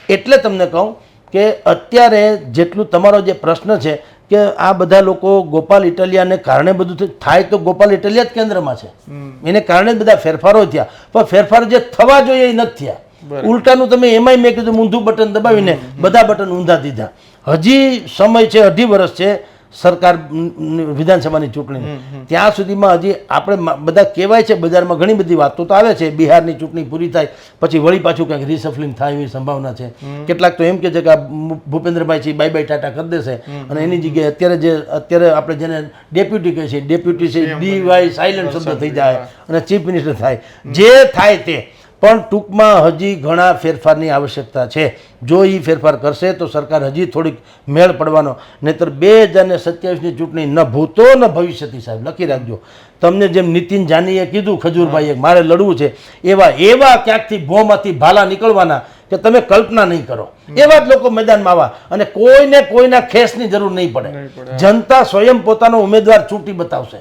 એટલે તમને કહું કે અત્યારે જેટલું તમારો જે પ્રશ્ન છે કે આ બધા લોકો ગોપાલ ઇટલિયાને કારણે બધું થાય તો ગોપાલ ઇટલિયા જ કેન્દ્રમાં છે, એને કારણે જ બધા ફેરફારો થયા, પણ ફેરફાર જે થવા જોઈએ એ નથી થયા. ઉલટાનું તમે એમાંય મેં કીધું ઊંધું બટન દબાવીને બધા બટન ઊંધા દીધા. હજી સમય છે, 2.5 વર્ષ છે સરકાર વિધાનસભાની ચૂંટણી, ત્યાં સુધીમાં હજી આપણે બધા કહેવાય છે બજારમાં ઘણી બધી વાતો તો આવે છે, બિહારની ચૂંટણી પૂરી થાય પછી વળી પાછું કંઈક રિસફલિંગ થાય એવી સંભાવના છે. કેટલાક તો એમ કે છે કે ભૂપેન્દ્રભાઈ છે બાય બાય ટાટા કરી દેશે અને એની જગ્યાએ અત્યારે આપણે જેને ડેપ્યુટી કહે છે, ડેપ્યુટી છે ડીવાય સાયલન્ટ શબ્દ થઈ જાય અને ચીફ મિનિસ્ટર થાય, જે થાય તે. પણ ટૂંકમાં હજી ઘણા ફેરફારની આવશ્યકતા છે. જો એ ફેરફાર કરશે તો સરકાર હજી થોડીક મેળ પડવાનો, નહીંતર 2027ની ચૂંટણી ન ભૂતો ન ભવિષ્યથી. સાહેબ લખી રાખજો, તમને જેમ નીતિન જાનીએ કીધું ખજૂરભાઈએ મારે લડવું છે, એવા ક્યાંકથી ભોમાંથી ભાલા નીકળવાના કે તમે કલ્પના નહીં કરો. એવા જ લોકો મેદાનમાં આવવા અને કોઈના ખેસની જરૂર નહીં પડે. જનતા સ્વયં પોતાનો ઉમેદવાર ચૂંટી બતાવશે.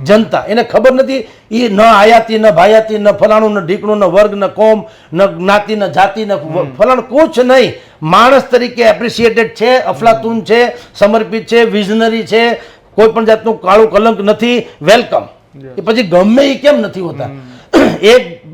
જનતા એને ખબર નથી એ ન આયાતી ન ભાયાતી ન ફલાણું ન ઢીકણું ન વર્ગ ન કોમ ન જ્ઞાતિ ન જાતિ ન ફલાણું કુછ નહીં. માણસ તરીકે એપ્રિશિએટેડ છે, અફલાતુન છે, સમર્પિત છે, વિઝનરી છે, કોઈ પણ જાતનું કાળું કલંક નથી, વેલકમ. એ પછી ગમે એ કેમ નથી હોતા. એ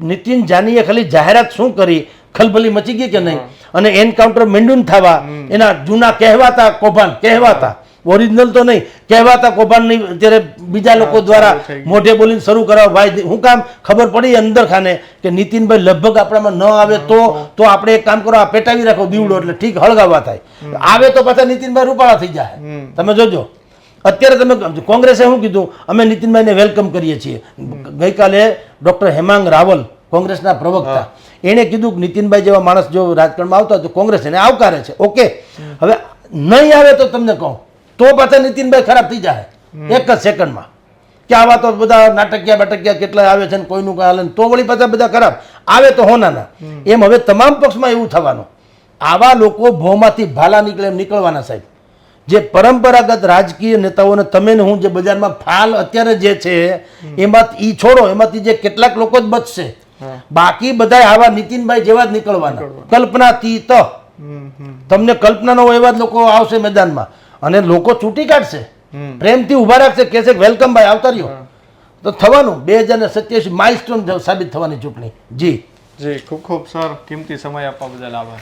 નીતિન જાનીએ ખાલી જાહેરાત શું કરી, ખલબલી મચી ગઈ કે નહીં, અને એન્કાઉન્ટર માંડ્યું થવા એના જૂના કહેવાતા કૌભાંડ, કહેવાતા ઓરિજિનલ તો નહીં, કહેવાતા કૌભાંડની અત્યારે બીજા લોકો દ્વારા મોઢે બોલીને શરૂ કરાવો. ભાઈ હું કામ ખબર પડી અંદર ખાને કે નીતિનભાઈ લગભગ આપણામાં ન આવે તો આપણે એક કામ કરો, આ પેટાવી રાખો દીવડો એટલે ઠીક હળગાવા થાય. આવે તો પાછા નીતિનભાઈ રૂપાળા થઈ જાય. તમે જોજો અત્યારે તમે કોંગ્રેસે શું કીધું, અમે નીતિનભાઈને વેલકમ કરીએ છીએ. ગઈકાલે ડૉક્ટર હેમાંગ રાવલ કોંગ્રેસના પ્રવક્તા એણે કીધું કે નીતિનભાઈ જેવા માણસ જો રાજકારણમાં આવતા હોય તો કોંગ્રેસ એને આવકારે છે. ઓકે, હવે નહીં આવે તો તમને કહું તો પાછા નીતિનભાઈ ખરાબ થઈ જાય એક જ સેકન્ડમાં કે આવા તો બધા નાટકિયા બાટકિયા કેટલા આવે છે ને કોઈનું કાંઈ હાલે તો વળી પાછા બધા ખરાબ આવે તો હોનાના. એમ હવે તમામ પક્ષમાં એવું થવાનું. આવા લોકો ભોમાંથી ભાલા નીકળે એમ નીકળવાના. સાહેબ જે પરંપરાગત રાજકીય નેતાઓને તમે ને હું જે બજારમાં ફાલ અત્યારે જે છે એમાંથી છોડો, એમાંથી જે કેટલાક લોકો જ બચશે, બાકી બધા આવા નીતિનભાઈ જેવા જ નીકળવાના. કલ્પનાતીત, તમને કલ્પના ન હોય એવા જ લોકો આવશે મેદાનમાં અને લોકો ચૂંટી કાઢશે, પ્રેમથી ઉભા રાખશે, કહેશે વેલકમ ભાઈ આવતા રહ્યો. તો થવાનું 2027 માઇલસ્ટોન સાબિત થવાની ચૂંટણી. જી જી, ખૂબ ખૂબ સર, કિંમતી સમય આપવા બદલ આભાર.